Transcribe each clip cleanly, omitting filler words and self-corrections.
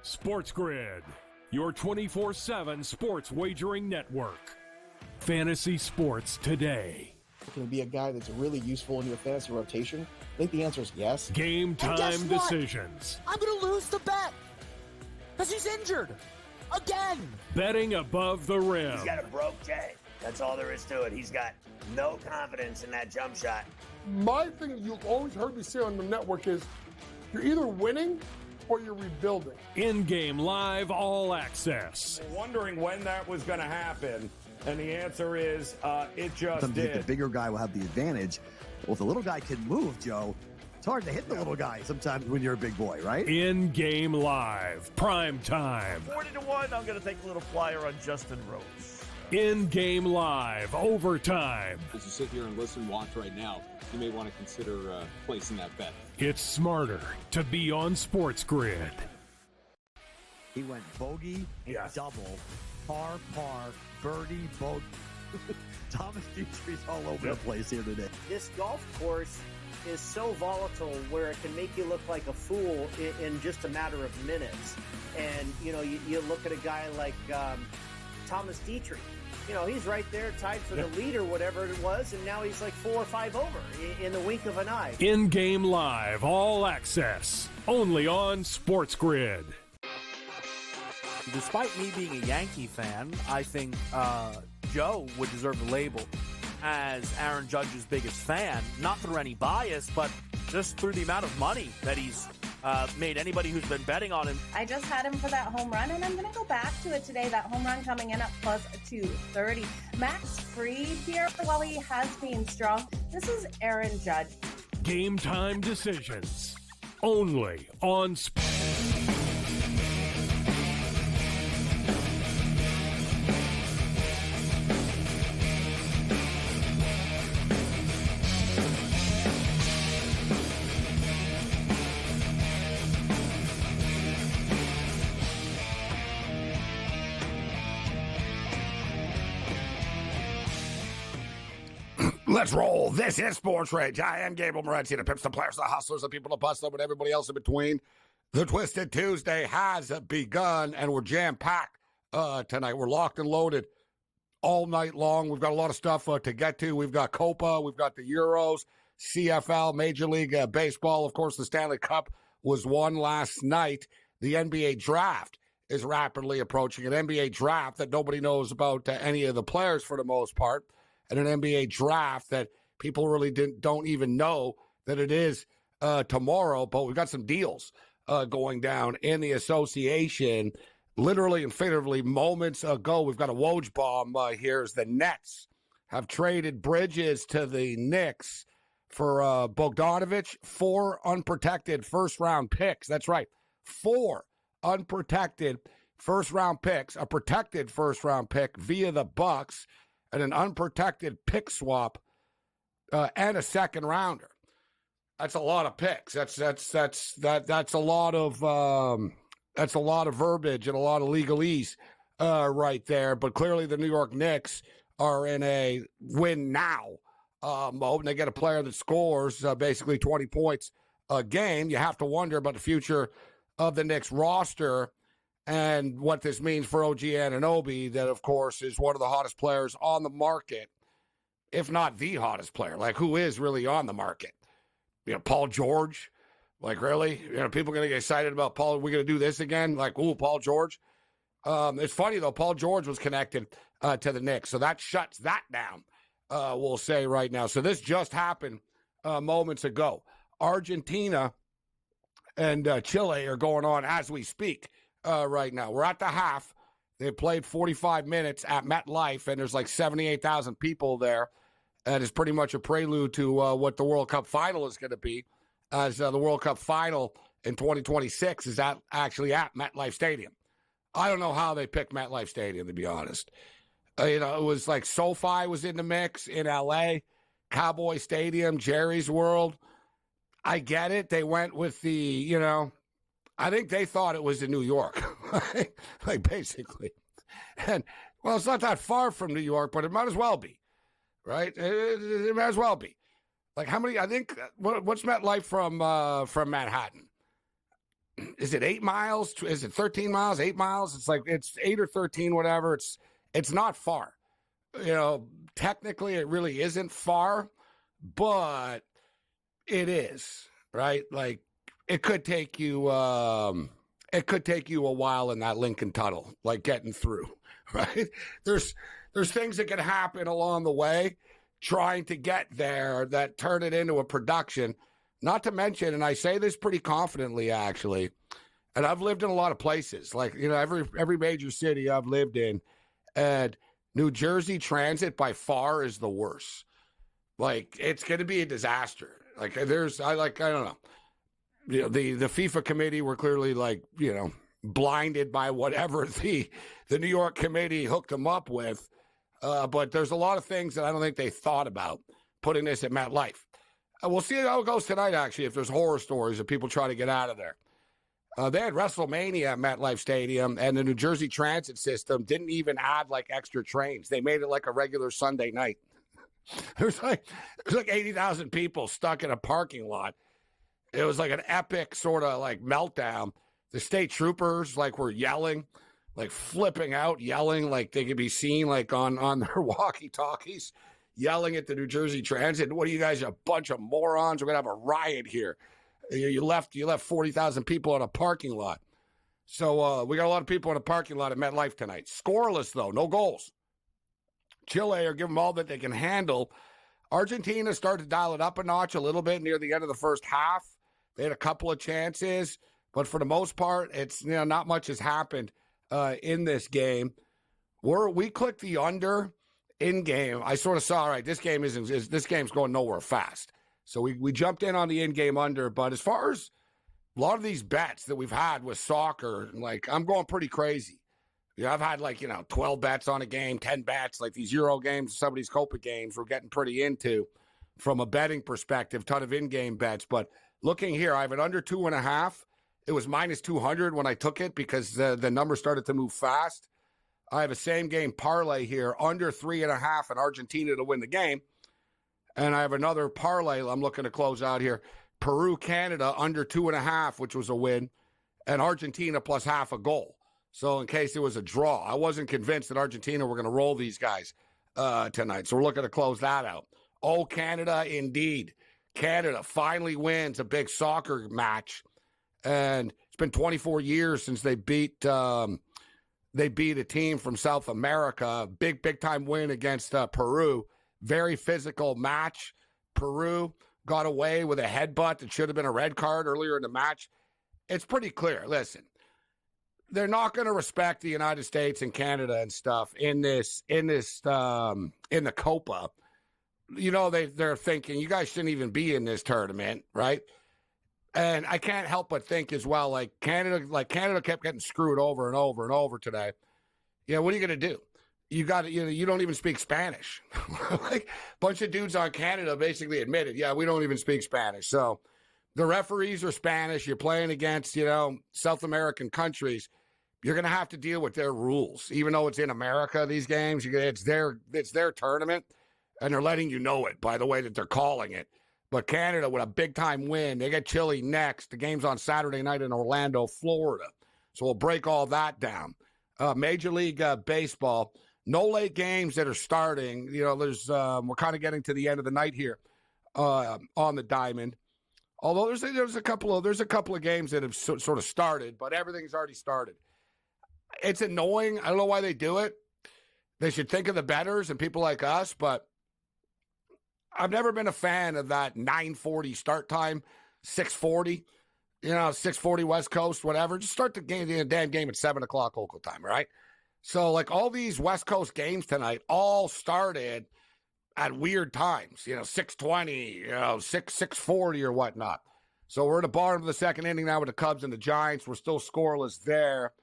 SportsGrid, your 24/7 sports wagering network. Fantasy sports today. Can be a guy that's really useful in your fantasy rotation? I think the answer is yes. Game time decisions. I'm going to lose the bet because he's injured again. Betting above the rim. He's got a broke J. That's all there is to it. He's got no confidence in that jump shot. My thing you've always heard me say on the network is you're either winning or you're rebuilding. In-game live all access. Wondering when that was going to happen, and the answer is it just did. The bigger guy will have the advantage. Well, if the little guy can move, Joe, it's hard to hit the little guy sometimes when you're a big boy, right? In-game live, prime time. 40-1, I'm going to take a little flyer on Justin Rose. In-game live, overtime. As you sit here and listen, watch right now, you may want to consider placing that bet. It's smarter to be on SportsGrid. He went bogey, double, par, birdie, bogey. Thomas Dietrich's all over the place here today. This golf course is so volatile where it can make you look like a fool in just a matter of minutes. And, you know, you look at a guy like Thomas Dietrich. You know, he's right there tied for the lead or whatever it was, and now he's like 4 or 5 over in the wink of an eye. In-game live, all access, only on SportsGrid. Despite me being a Yankee fan, I think Joe would deserve the label as Aaron Judge's biggest fan, not through any bias, but just through the amount of money that he's made anybody who's been betting on him. I just had him for that home run, and I'm going to go back to it today. That home run coming in at plus 230. Max Fried here, while he has been strong, this is Aaron Judge. Game time decisions, only on Let's roll. This is Sports Rage. I am Gable Morency, the pips, the players, the hustlers, the people, the bustlers, and everybody else in between. The Twisted Tuesday has begun, and we're jam-packed tonight. We're locked and loaded all night long. We've got a lot of stuff to get to. We've got Copa. We've got the Euros, CFL, Major League Baseball. Of course, the Stanley Cup was won last night. The NBA draft is rapidly approaching. An NBA draft that nobody knows about any of the players for the most part. And an NBA draft that people really don't even know that it is tomorrow. But we've got some deals going down in the association. Literally and figuratively, moments ago, we've got a Woj bomb here as the Nets have traded Bridges to the Knicks for Bogdanovich, 4 unprotected first-round picks. That's right, 4 unprotected first-round picks, a protected first-round pick via the Bucks, and an unprotected pick swap, and a second rounder. That's a lot of picks. That's a lot of verbiage and a lot of legalese right there. But clearly, the New York Knicks are in a win now mode, and they get a player that scores basically 20 points a game. You have to wonder about the future of the Knicks roster. And what this means for OG Anunoby, that, of course, is one of the hottest players on the market, if not the hottest player. Like, who is really on the market? You know, Paul George? Like, really? You know, people are going to get excited about Paul. We're going to do this again? Like, ooh, Paul George? It's funny, though. Paul George was connected to the Knicks, so that shuts that down, we'll say right now. So this just happened moments ago. Argentina and Chile are going on as we speak. Right now. We're at the half. They played 45 minutes at MetLife, and there's like 78,000 people there. And it's pretty much a prelude to what the World Cup final is going to be, as the World Cup final in 2026 is actually at MetLife Stadium. I don't know how they picked MetLife Stadium, to be honest. It was like SoFi was in the mix in L.A., Cowboy Stadium, Jerry's World. I get it. They went with the, I think they thought it was in New York, like basically. And, well, it's not that far from New York, but it might as well be, right? It might as well be. Like how many, I think, what's MetLife from Manhattan? is it 8 miles? Is it 13 miles? 8 miles? It's like it's 8 or 13, whatever. It's not far. Technically, it really isn't far, but it is, right? Like it could take you a while in that Lincoln Tunnel, like getting through, right? There's things that can happen along the way trying to get there that turn it into a production. Not to mention, and I say this pretty confidently, actually, and I've lived in a lot of places, like, every major city I've lived in, and New Jersey Transit by far is the worst. Like, it's going to be a disaster. Like, I don't know. The FIFA committee were clearly blinded by whatever the New York committee hooked them up with. But there's a lot of things that I don't think they thought about putting this at MetLife. We'll see how it goes tonight, actually, if there's horror stories of people trying to get out of there. They had WrestleMania at MetLife Stadium, and the New Jersey Transit system didn't even add, extra trains. They made it like a regular Sunday night. There's like 80,000 people stuck in a parking lot. It was like an epic sort of meltdown. The state troopers were yelling, flipping out, yelling, like they could be seen on their walkie-talkies, yelling at the New Jersey Transit. What are you guys, a bunch of morons? We're gonna have a riot here. You left 40,000 people in a parking lot. So we got a lot of people in a parking lot at MetLife tonight. Scoreless though, no goals. Chile are giving them all that they can handle. Argentina started to dial it up a notch a little bit near the end of the first half. They had a couple of chances, but for the most part, it's not much has happened in this game. We clicked the under in game. I sort of saw, all right, this game's going nowhere fast. So we jumped in on the in-game under. But as far as a lot of these bets that we've had with soccer, I'm going pretty crazy. I've had 12 bets on a game, 10 bets, these Euro games, some of these Copa games we're getting pretty into from a betting perspective, ton of in-game bets. But looking here, I have it under 2.5. It was minus 200 when I took it because the number started to move fast. I have a same game parlay here, under 3.5 in Argentina to win the game. And I have another parlay I'm looking to close out here. Peru, Canada, under 2.5, which was a win, and Argentina plus half a goal. So in case it was a draw, I wasn't convinced that Argentina were going to roll these guys tonight. So we're looking to close that out. Oh, Canada, indeed. Canada finally wins a big soccer match. And it's been 24 years since they beat a team from South America. Big time win against Peru. Very physical match. Peru got away with a headbutt that should have been a red card earlier in the match. It's pretty clear. Listen, they're not going to respect the United States and Canada and stuff in the Copa. They're thinking you guys shouldn't even be in this tournament, right? And I can't help but think as well, Canada kept getting screwed over and over and over today. What are you going to do? You don't even speak Spanish. A bunch of dudes on Canada basically admitted, we don't even speak Spanish. So the referees are Spanish. You're playing against, South American countries. You're going to have to deal with their rules, even though it's in America. These games, it's their tournament, and they're letting you know it by the way that they're calling it. But Canada with a big time win. They get Chile next. The game's on Saturday night in Orlando, Florida. So we'll break all that down. Major League Baseball. No late games that are starting. There's we're kind of getting to the end of the night here on the diamond. Although there's a couple of games that have sort of started, but everything's already started. It's annoying. I don't know why they do it. They should think of the bettors and people like us, but I've never been a fan of that 9:40 start time, 6:40. 6:40 West Coast, whatever. Just start the damn game at 7 o'clock local time, right? So, all these West Coast games tonight all started at weird times, 6:20, 6:40 or whatnot. So we're at the bottom of the second inning now with the Cubs and the Giants. We're still scoreless there.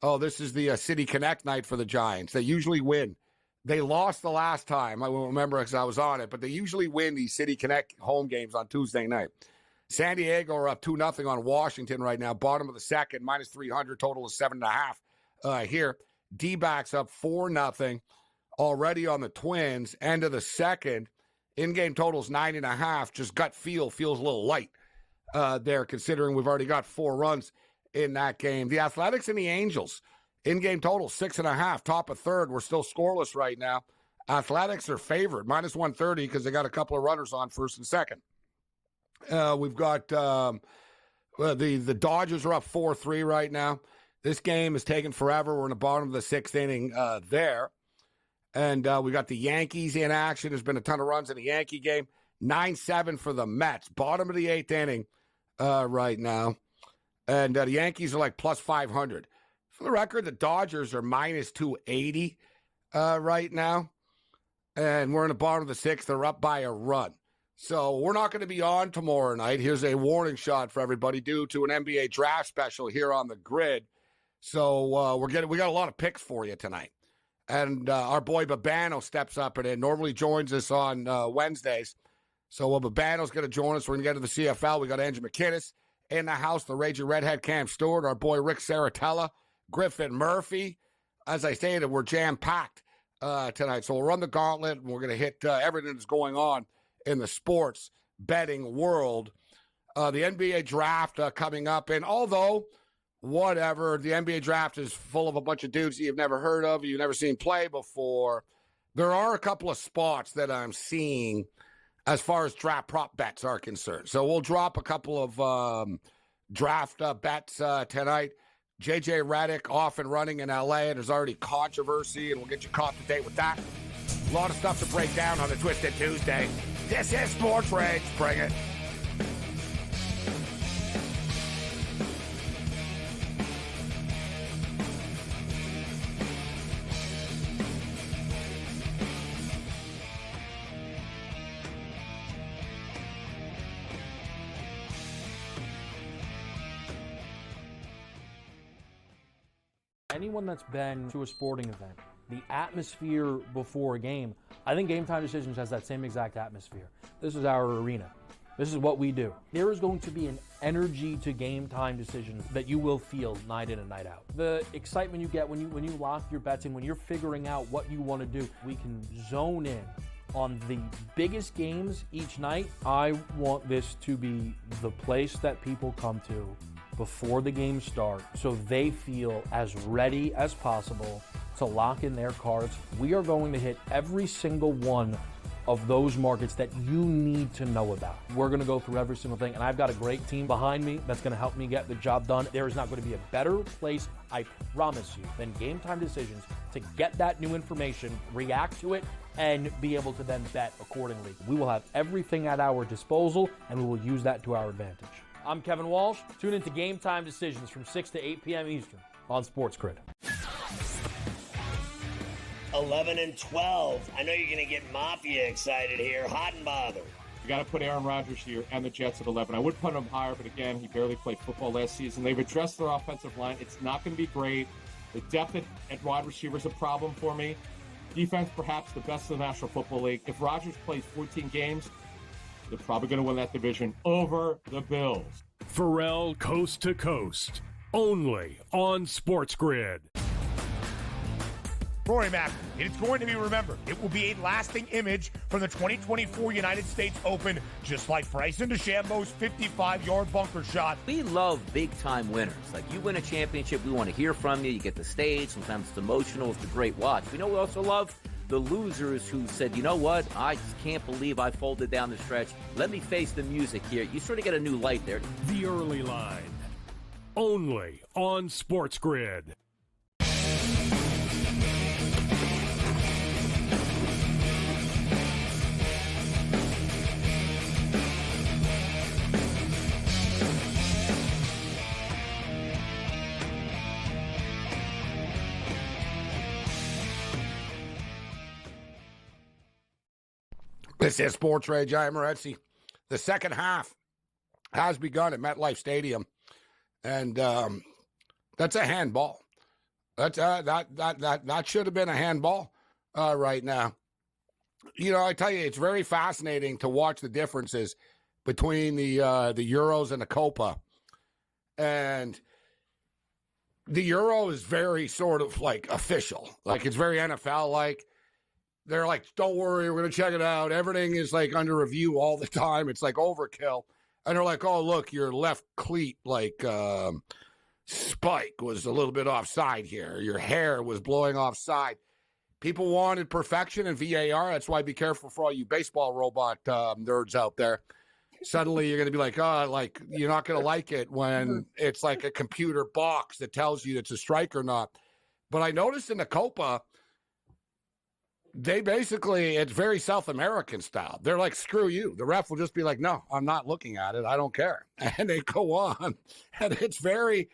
Oh, this is the City Connect night for the Giants. They usually win. They lost the last time. I won't remember because I was on it, but they usually win these City Connect home games on Tuesday night. San Diego are up 2-0 on Washington right now. Bottom of the second, minus 300. Total is 7.5 here. D-backs up 4-0 already on the Twins. End of the second. In-game total's 9.5. Just gut feels a little light there, considering we've already got 4 runs in that game. The Athletics and the Angels, in-game total 6.5, top of third. We're still scoreless right now. Athletics are favored, minus 130 because they got a couple of runners on first and second. We've got the Dodgers are up 4-3 right now. This game is taking forever. We're in the bottom of the sixth inning there. And we got the Yankees in action. There's been a ton of runs in the Yankee game. 9-7 for the Mets. Bottom of the eighth inning right now. And the Yankees are like plus 500. For the record, the Dodgers are minus 280 right now. And we're in the bottom of the sixth. They're up by a run. So we're not going to be on tomorrow night. Here's a warning shot for everybody due to an NBA draft special here on the grid. So we got a lot of picks for you tonight. And our boy Babano steps up and normally joins us on Wednesdays. So Babano's going to join us. We're going to get to the CFL. We got Andrew McKinnis in the house, the Raging Redhead Cam Stewart, our boy Rick Saratella, Griffin Murphy. As I stated, we're jam-packed tonight. So we'll run the gauntlet, and we're going to hit everything that's going on in the sports betting world. The NBA draft coming up. And although, whatever, the NBA draft is full of a bunch of dudes that you've never heard of, you've never seen play before, there are a couple of spots that I'm seeing as far as draft prop bets are concerned. So we'll drop a couple of draft bets tonight. JJ Redick off and running in LA, and there's already controversy, and we'll get you caught to date with that. A lot of stuff to break down on a Twisted Tuesday. This is Sports Rage. Bring it. Anyone that's been to a sporting event, the atmosphere before a game, I think Game Time Decisions has that same exact atmosphere. This is our arena. This is what we do. There is going to be an energy to Game Time Decisions that you will feel night in and night out. The excitement you get when you lock your bets in, when you're figuring out what you want to do, we can zone in on the biggest games each night. I want this to be the place that people come to before the games start so they feel as ready as possible to lock in their cards. We are going to hit every single one of those markets that you need to know about. We're going to go through every single thing, and I've got a great team behind me that's going to help me get the job done. There is not going to be a better place, I promise you, than Game Time Decisions to get that new information, react to it, and be able to then bet accordingly. We will have everything at our disposal, and we will use that to our advantage. I'm Kevin Walsh. Tune into Game Time Decisions from 6 to 8 p.m. Eastern on SportsGrid. 11 and 12. I know you're going to get Mafia excited here. Hot and bothered. You got to put Aaron Rodgers here and the Jets at 11. I would put him higher, but again, he barely played football last season. They've addressed their offensive line. It's not going to be great. The depth at wide receiver is a problem for me. Defense, perhaps the best in the National Football League. If Rodgers plays 14 games, they're probably going to win that division over the Bills. Pharrell Coast to Coast, only on SportsGrid. Rory Mack, it is going to be remembered. It will be a lasting image from the 2024 United States Open, just like Bryson DeChambeau's 55-yard bunker shot. We love big-time winners. Like, you win a championship, we want to hear from you. You get the stage. Sometimes it's emotional. It's a great watch. We know we also love the losers who said, you know what, I just can't believe I folded down the stretch. Let me face the music here. You sort of get a new light there. The Early Line, only on SportsGrid. This is Sports Rage. I am Morency. The second half has begun at MetLife Stadium, and that's a handball. That's that should have been a handball right now. You know, I tell you, it's very fascinating to watch the differences between the Euros and the Copa, and the Euro is very sort of like official, like it's very NFL like. They're like, don't worry, we're going to check it out. Everything is like under review all the time. It's like overkill. And they're like, oh, look, your left cleat like spike was a little bit offside here. Your hair was blowing offside. People wanted perfection in VAR. That's why be careful for all you baseball robot nerds out there. Suddenly you're going to be like, oh, like you're not going to like it when it's like a computer box that tells you it's a strike or not. But I noticed in the Copa, they basically, it's very South American style. They're like, screw you. The ref will just be like, no, I'm not looking at it. I don't care. And they go on. And it's very,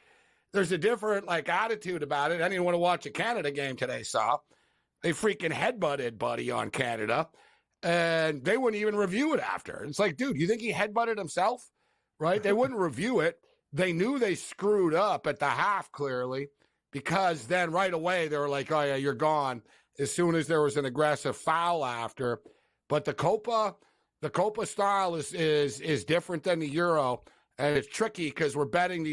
there's a different like attitude about it. Anyone who watched a Canada game today saw, they freaking headbutted Buddy on Canada. And they wouldn't even review it after. It's like, dude, you think he headbutted himself? Right? They wouldn't review it. They knew they screwed up at the half, clearly, because then right away they were like, oh, yeah, you're gone, as soon as there was an aggressive foul after. But the Copa style is different than the Euro, and it's tricky because we're betting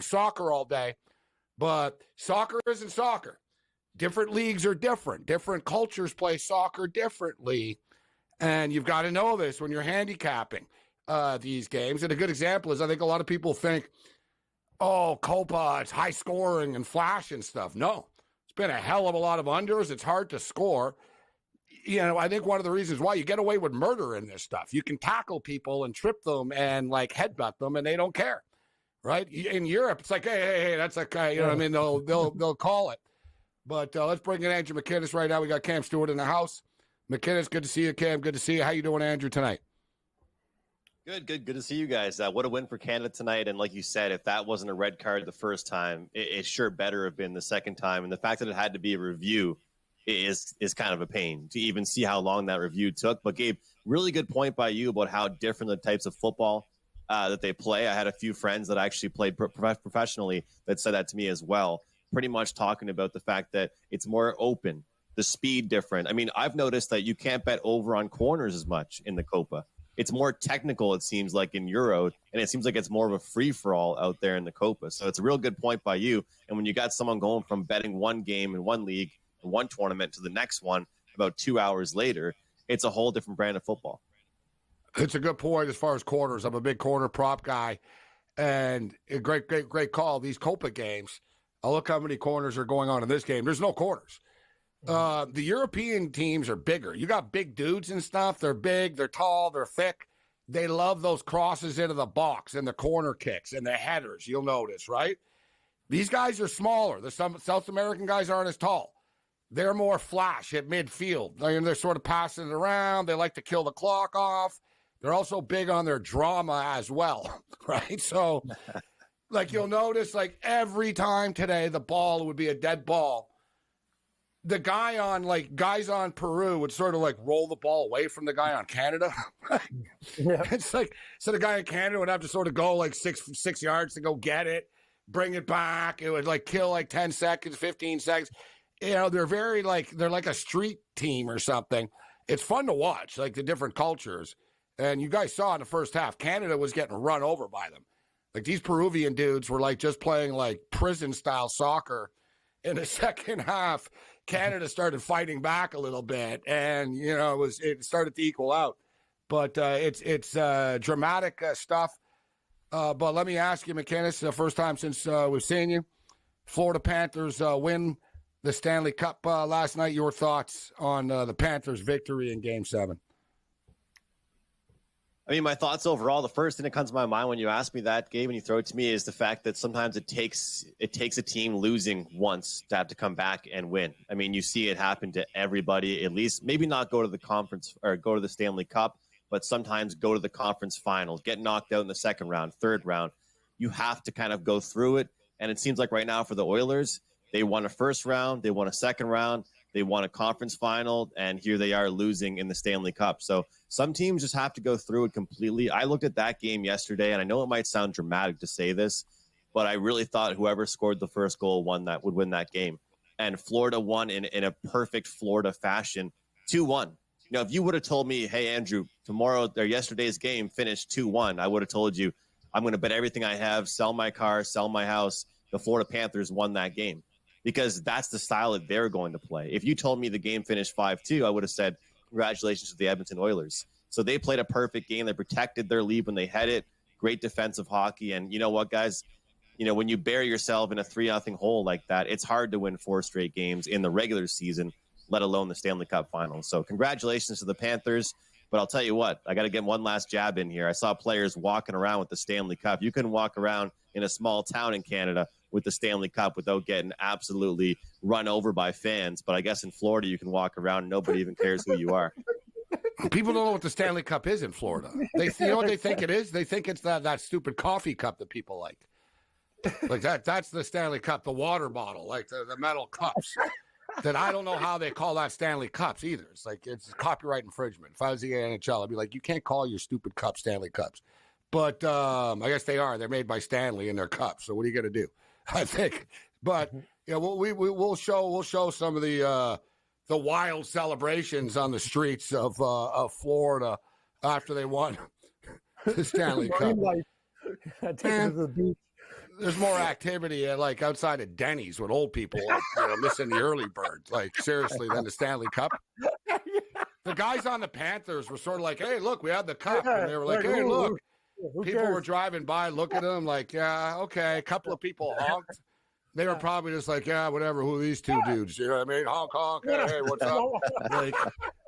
soccer all day, but soccer isn't soccer. Different leagues are different. Different cultures play soccer differently. And you've got to know this when you're handicapping these games. And a good example is I think a lot of people think, oh, Copa, it's high scoring and flash and stuff. No, it's been a hell of a lot of unders. It's hard to score. You know, I think one of the reasons why you get away with murder in this stuff, you can tackle people and trip them and like headbutt them and they don't care, right? In Europe, it's like, hey, that's a guy, you know what I mean? They'll call it. But let's bring in Andrew McKinnis right now. We got Cam Stewart in the house. McKinnis, good to see you, Cam. Good to see you. How you doing, Andrew, tonight? Good to see you guys. What a win for Canada tonight. And like you said, if that wasn't a red card the first time, it sure better have been the second time. And the fact that it had to be a review is kind of a pain to even see how long that review took. But Gabe, really good point by you about how different the types of football that they play. I had a few friends that actually played professionally that said that to me as well. Pretty much talking about the fact that it's more open, the speed different. I mean, I've noticed that you can't bet over on corners as much in the Copa. It's more technical, it seems like, in Euro, and it seems like it's more of a free-for-all out there in the Copa. So it's a real good point by you. And when you got someone going from betting one game in one league, in one tournament, to the next one about 2 hours later, it's a whole different brand of football. It's a good point as far as corners. I'm a big corner prop guy, and a great call. These Copa games, I'll look how many corners are going on in this game. There's no corners. The European teams are bigger. You got big dudes and stuff. They're big, they're tall, they're thick. They love those crosses into the box and the corner kicks and the headers, you'll notice, right? These guys are smaller. The South American guys aren't as tall. They're more flash at midfield. They're sort of passing it around. They like to kill the clock off. They're also big on their drama as well, right? So, like, you'll notice, like, every time today the ball would be a dead ball, the guy on, like, guys on Peru would sort of, like, roll the ball away from the guy on Canada. It's like, so the guy in Canada would have to sort of go, like, six yards to go get it, bring it back. It would, like, kill, like, 10 seconds, 15 seconds. You know, they're very, like, they're like a street team or something. It's fun to watch, like, the different cultures. And you guys saw in the first half, Canada was getting run over by them. Like, these Peruvian dudes were, like, just playing, like, prison-style soccer. In the second half, Canada started fighting back a little bit, and, you know, it started to equal out. But it's dramatic stuff. But let me ask you, McKinnis, the first time since we've seen you, Florida Panthers win the Stanley Cup last night. Your thoughts on the Panthers' victory in Game 7? I mean, my thoughts overall, the first thing that comes to my mind when you ask me that, Gabe, and you throw it to me, is the fact that sometimes it takes a team losing once to have to come back and win. I mean, you see it happen to everybody, at least maybe not go to the conference or go to the Stanley Cup, but sometimes go to the conference finals, get knocked out in the second round, third round. You have to kind of go through it. And it seems like right now for the Oilers, they won a first round, they won a second round, they won a conference final, and here they are losing in the Stanley Cup. So some teams just have to go through it completely. I looked at that game yesterday, and I know it might sound dramatic to say this, but I really thought whoever scored the first goal would win that game. And Florida won in a perfect Florida fashion, 2-1. You know, if you would have told me, hey, Andrew, tomorrow or yesterday's game finished 2-1, I would have told you, I'm going to bet everything I have, sell my car, sell my house. The Florida Panthers won that game, because that's the style that they're going to play. If you told me the game finished 5-2, I would have said, congratulations to the Edmonton Oilers. So they played a perfect game. They protected their lead when they had it. Great defensive hockey. And you know what, guys? when you bury yourself in a 3-0 hole like that, it's hard to win 4 straight games in the regular season, let alone the Stanley Cup Finals. So congratulations to the Panthers. But I'll tell you what, I got to get one last jab in here. I saw players walking around with the Stanley Cup. You can walk around in a small town in Canada with the Stanley Cup without getting absolutely run over by fans. But I guess in Florida, you can walk around and nobody even cares who you are. People don't know what the Stanley Cup is in Florida. You know what they think it is? They think it's that stupid coffee cup that people like. Like that's the Stanley Cup, the water bottle, like the metal cups. That I don't know how they call that Stanley Cups either. It's like it's copyright infringement. If I was the NHL, I'd be like, you can't call your stupid cup Stanley Cups. But I guess they are. They're made by Stanley in their cups. So what are you going to do? I think. But we'll show some of the wild celebrations on the streets of Florida after they won the Stanley Cup. Take it to the beach. There's more activity like outside of Denny's with old people missing the early birds. Like seriously, than the Stanley Cup. The guys on the Panthers were sort of like, "Hey, look, we had the cup," and they were like, "Hey, look." People were driving by, look at them, like, "Yeah, okay." A couple of people honked. They were probably just like, "Yeah, whatever. Who are these two dudes?" You know what I mean? Honk, honk. Hey, what's up? Like,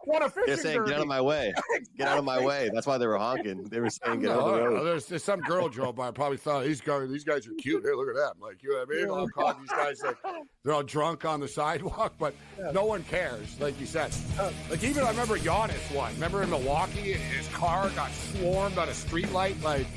what a fishing They're saying, "Get out of my way! Get out of my way!" That's why they were honking. They were saying, "Get out of the road." There's some girl drove by. Probably thought these guys are cute. Hey, look at them. Like, you know what I mean? Honk, honk. These guys, like, they're all drunk on the sidewalk, but no one cares. Like you said, like even I remember Giannis one. Remember in Milwaukee, his car got swarmed on a streetlight. Like.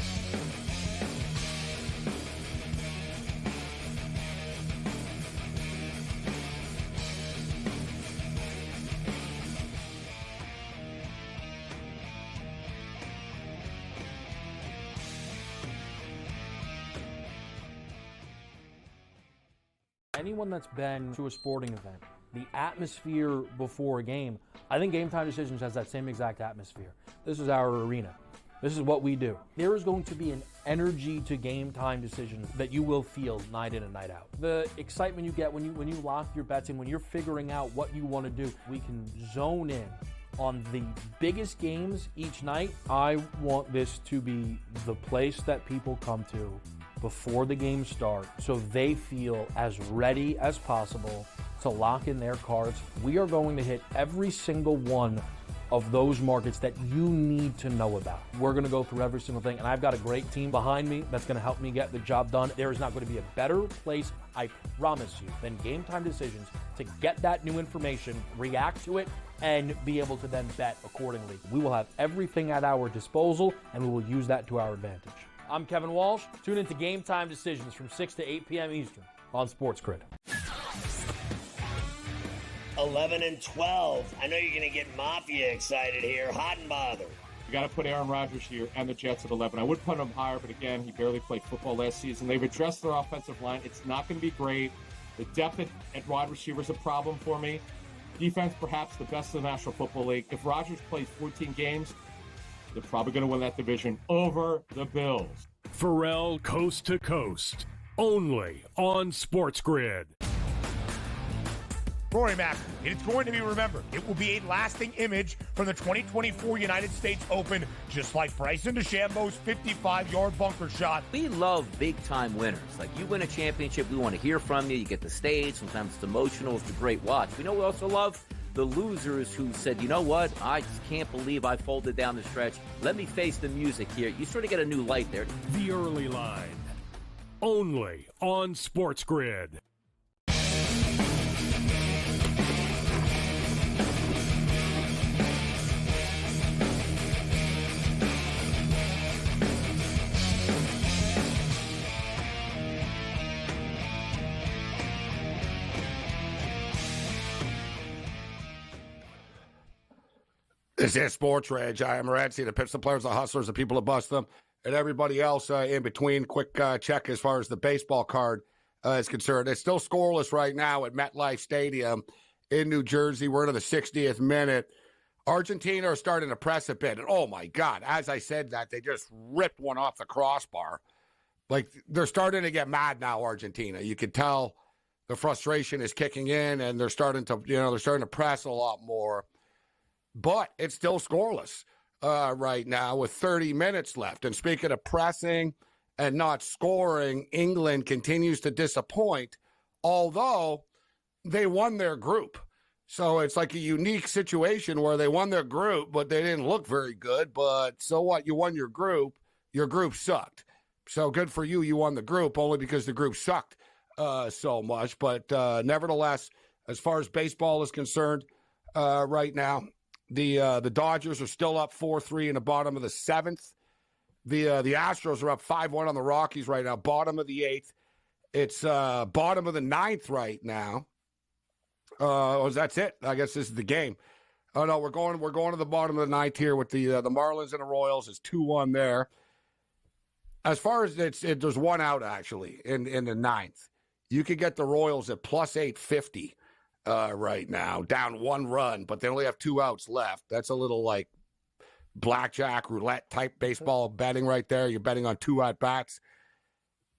Anyone that's been to a sporting event, the atmosphere before a game, I think Game Time Decisions has that same exact atmosphere. This is our arena. This is what we do. There is going to be an energy to Game Time Decisions that you will feel night in and night out. The excitement you get when you lock your bets in, when you're figuring out what you want to do, we can zone in on the biggest games each night. I want this to be the place that people come to before the game starts so they feel as ready as possible to lock in their cards. We are going to hit every single one of those markets that you need to know about. We're going to go through every single thing, and I've got a great team behind me that's going to help me get the job done. There is not going to be a better place, I promise you, than Game Time Decisions to get that new information, react to it, and be able to then bet accordingly. We will have everything at our disposal, and we will use that to our advantage. I'm Kevin Walsh. Tune into Game Time Decisions from 6 to 8 p.m. Eastern on SportsGrid. 11-12. I know you're going to get Mafia excited here. Hot and bothered. You got to put Aaron Rodgers here and the Jets at 11. I would put him higher, but again, he barely played football last season. They've addressed their offensive line. It's not going to be great. The depth at wide receiver is a problem for me. Defense, perhaps the best in the National Football League. If Rodgers plays 14 games, they're probably going to win that division over the Bills. Pharrell Coast to Coast, only on SportsGrid. Rory Mack, it's going to be remembered. It will be a lasting image from the 2024 United States Open, just like Bryson DeChambeau's 55-yard bunker shot. We love big-time winners. Like, you win a championship, we want to hear from you. You get the stage. Sometimes it's emotional. It's a great watch. We know we also love the losers who said, you know what, I just can't believe I folded down the stretch. Let me face the music here. You sort of get a new light there. The Early Line, only on SportsGrid. This is Sports Rage. I am Morency, the pips, the players, the hustlers, the people that bust them, and everybody else in between. Quick check as far as the baseball card is concerned. It's still scoreless right now at MetLife Stadium in New Jersey. We're into the 60th minute. Argentina are starting to press a bit. And, oh, my God, as I said that, they just ripped one off the crossbar. Like, they're starting to get mad now, Argentina. You can tell the frustration is kicking in, and they're starting to press a lot more. But it's still scoreless right now with 30 minutes left. And speaking of pressing and not scoring, England continues to disappoint, although they won their group. So it's like a unique situation where they won their group, but they didn't look very good. But so what? You won your group. Your group sucked. So good for you. You won the group only because the group sucked so much. But nevertheless, as far as baseball is concerned right now, the Dodgers are still up 4-3 in the bottom of the 7th. The Astros are up 5-1 on the Rockies right now, bottom of the 8th. It's bottom of the 9th right now. That's it. I guess this is the game. Oh no, we're going to the bottom of the 9th here with the Marlins and the Royals. It's 2-1 there. As far as there's one out actually in the 9th. You could get the Royals at plus 850 right now, down 1 run, but they only have 2 outs left. That's a little like blackjack roulette type baseball betting right there. You're betting on 2 at bats.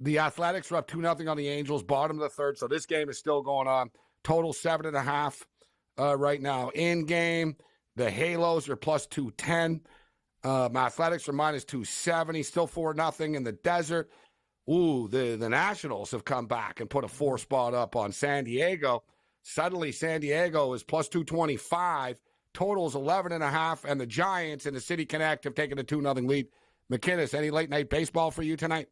The Athletics are up 2-0 on the Angels, bottom of the 3rd. So this game is still going on. Total 7.5 right now in game. The Halos are plus 210. Athletics are minus 270. Still 4-0 in the Desert. Ooh, the Nationals have come back and put a 4 spot up on San Diego. Suddenly, San Diego is plus 225. Total's 11.5. And the Giants in the City Connect have taken a 2-0 lead. McKinnis, any late night baseball for you tonight?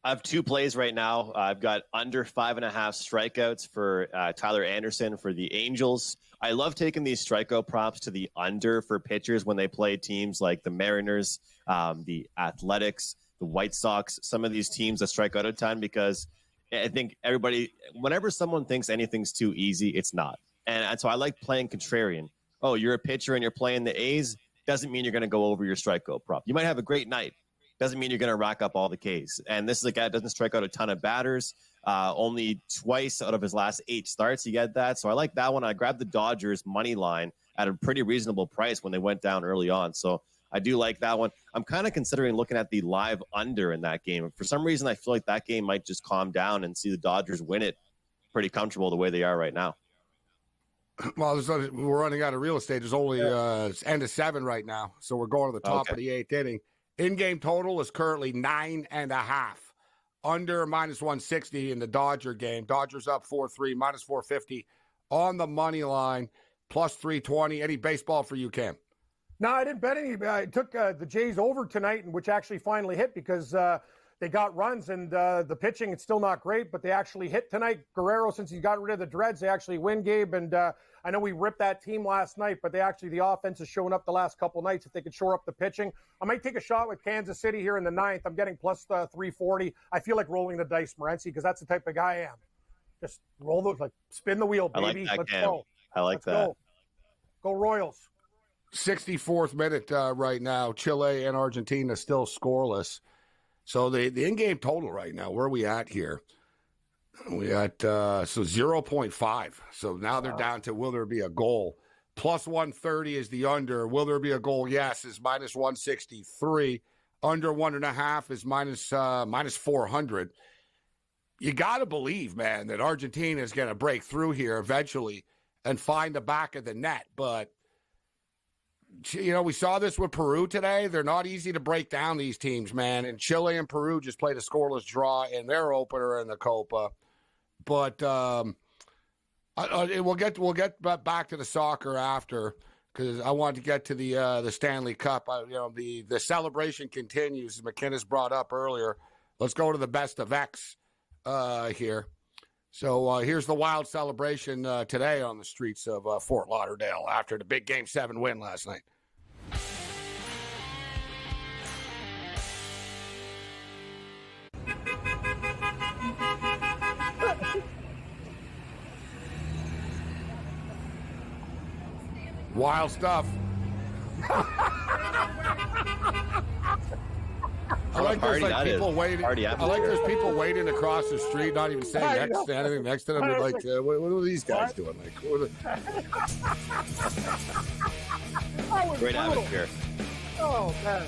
I have 2 plays right now. I've got under 5.5 strikeouts for Tyler Anderson for the Angels. I love taking these strikeout props to the under for pitchers when they play teams like the Mariners, the Athletics, the White Sox, some of these teams that strike out a ton, because I think everybody, whenever someone thinks anything's too easy, it's not. And so I like playing contrarian. Oh, you're a pitcher and you're playing the A's, doesn't mean you're going to go over your strikeout prop. You might have a great night. Doesn't mean you're going to rack up all the Ks. And this is a guy that doesn't strike out a ton of batters. Only twice out of his last 8 starts, he get that. So I like that one. I grabbed the Dodgers money line at a pretty reasonable price when they went down early on. So I do like that one. I'm kind of considering looking at the live under in that game. For some reason, I feel like that game might just calm down and see the Dodgers win it pretty comfortable the way they are right now. Well, we're running out of real estate. There's only end of 7 right now. So we're going to the top of the 8th inning. In-game total is currently 9.5. Under minus 160 in the Dodger game. Dodgers up 4-3, minus 450 on the money line, plus 320. Any baseball for you, Cam? No, I didn't bet any. I took the Jays over tonight, which actually finally hit because they got runs, and the pitching, it's still not great, but they actually hit tonight. Guerrero, since he got rid of the dreads, they actually win, Gabe. And I know we ripped that team last night, but the offense is showing up the last couple nights. If they could shore up the pitching, I might take a shot with Kansas City here in the 9th. I'm getting plus 340. I feel like rolling the dice, Morency, because that's the type of guy I am. Just roll those, like spin the wheel, baby. I like that, Let's Cam. go. I like that. Go Royals. 64th minute right now. Chile and Argentina still scoreless. So the in-game total right now, where are we at here? We at 0.5. So now they're down to, will there be a goal? Plus 130 is the under. Will there be a goal? Yes, is minus 163. Under 1.5 is minus 400. You got to believe, man, that Argentina is going to break through here eventually and find the back of the net. But you know, we saw this with Peru today. They're not easy to break down, these teams, man. And Chile and Peru just played a scoreless draw in their opener in the Copa. But we'll get back to the soccer after, because I want to get to the Stanley Cup. The celebration continues, as McKinnis brought up earlier. Let's go to the best of X here. So here's the wild celebration today on the streets of Fort Lauderdale after the big Game 7 win last night. Wild stuff. I like there's like people waiting. I like there's people waiting across the street, not even saying anything next to them. They're like, what are these guys doing? Like, great atmosphere. Oh man.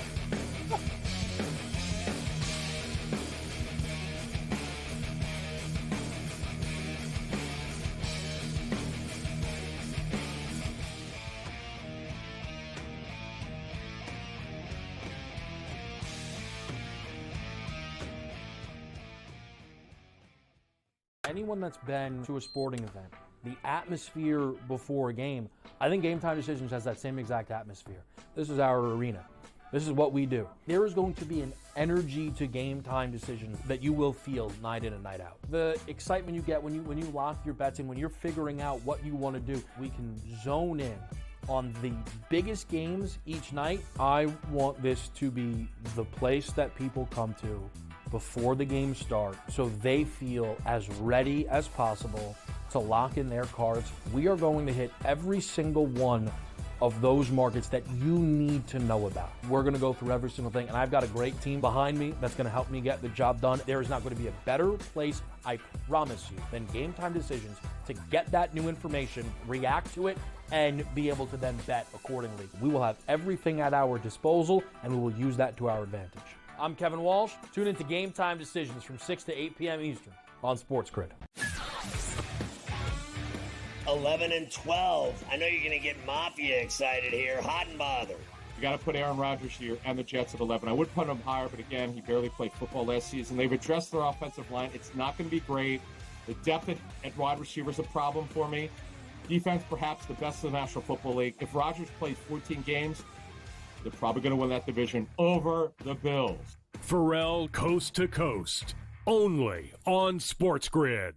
anyone that's been to a sporting event, the atmosphere before a game, I think Game Time Decisions has that same exact atmosphere. This is our arena. This is what we do. There is going to be an energy to Game Time Decisions that you will feel night in and night out. The excitement you get when you lock your bets in, when you're figuring out what you want to do, we can zone in on the biggest games each night. I want this to be the place that people come to before the games start so they feel as ready as possible to lock in their cards. We are going to hit every single one of those markets that you need to know about. We're going to go through every single thing, and I've got a great team behind me that's going to help me get the job done. There is not going to be a better place, I promise you, than Game Time Decisions to get that new information, react to it, and be able to then bet accordingly. We will have everything at our disposal, and we will use that to our advantage. I'm Kevin Walsh. Tune into Game Time Decisions from 6 to 8 p.m. Eastern on SportsGrid. 11 and 12. I know you're going to get Mafia excited here. Hot and bothered. You got to put Aaron Rodgers here and the Jets at 11. I would put him higher, but again, he barely played football last season. They've addressed their offensive line. It's not going to be great. The depth at wide receiver is a problem for me. Defense, perhaps the best in the National Football League. If Rodgers plays 14 games, they're probably going to win that division over the Bills. Pharrell Coast to Coast, only on SportsGrid.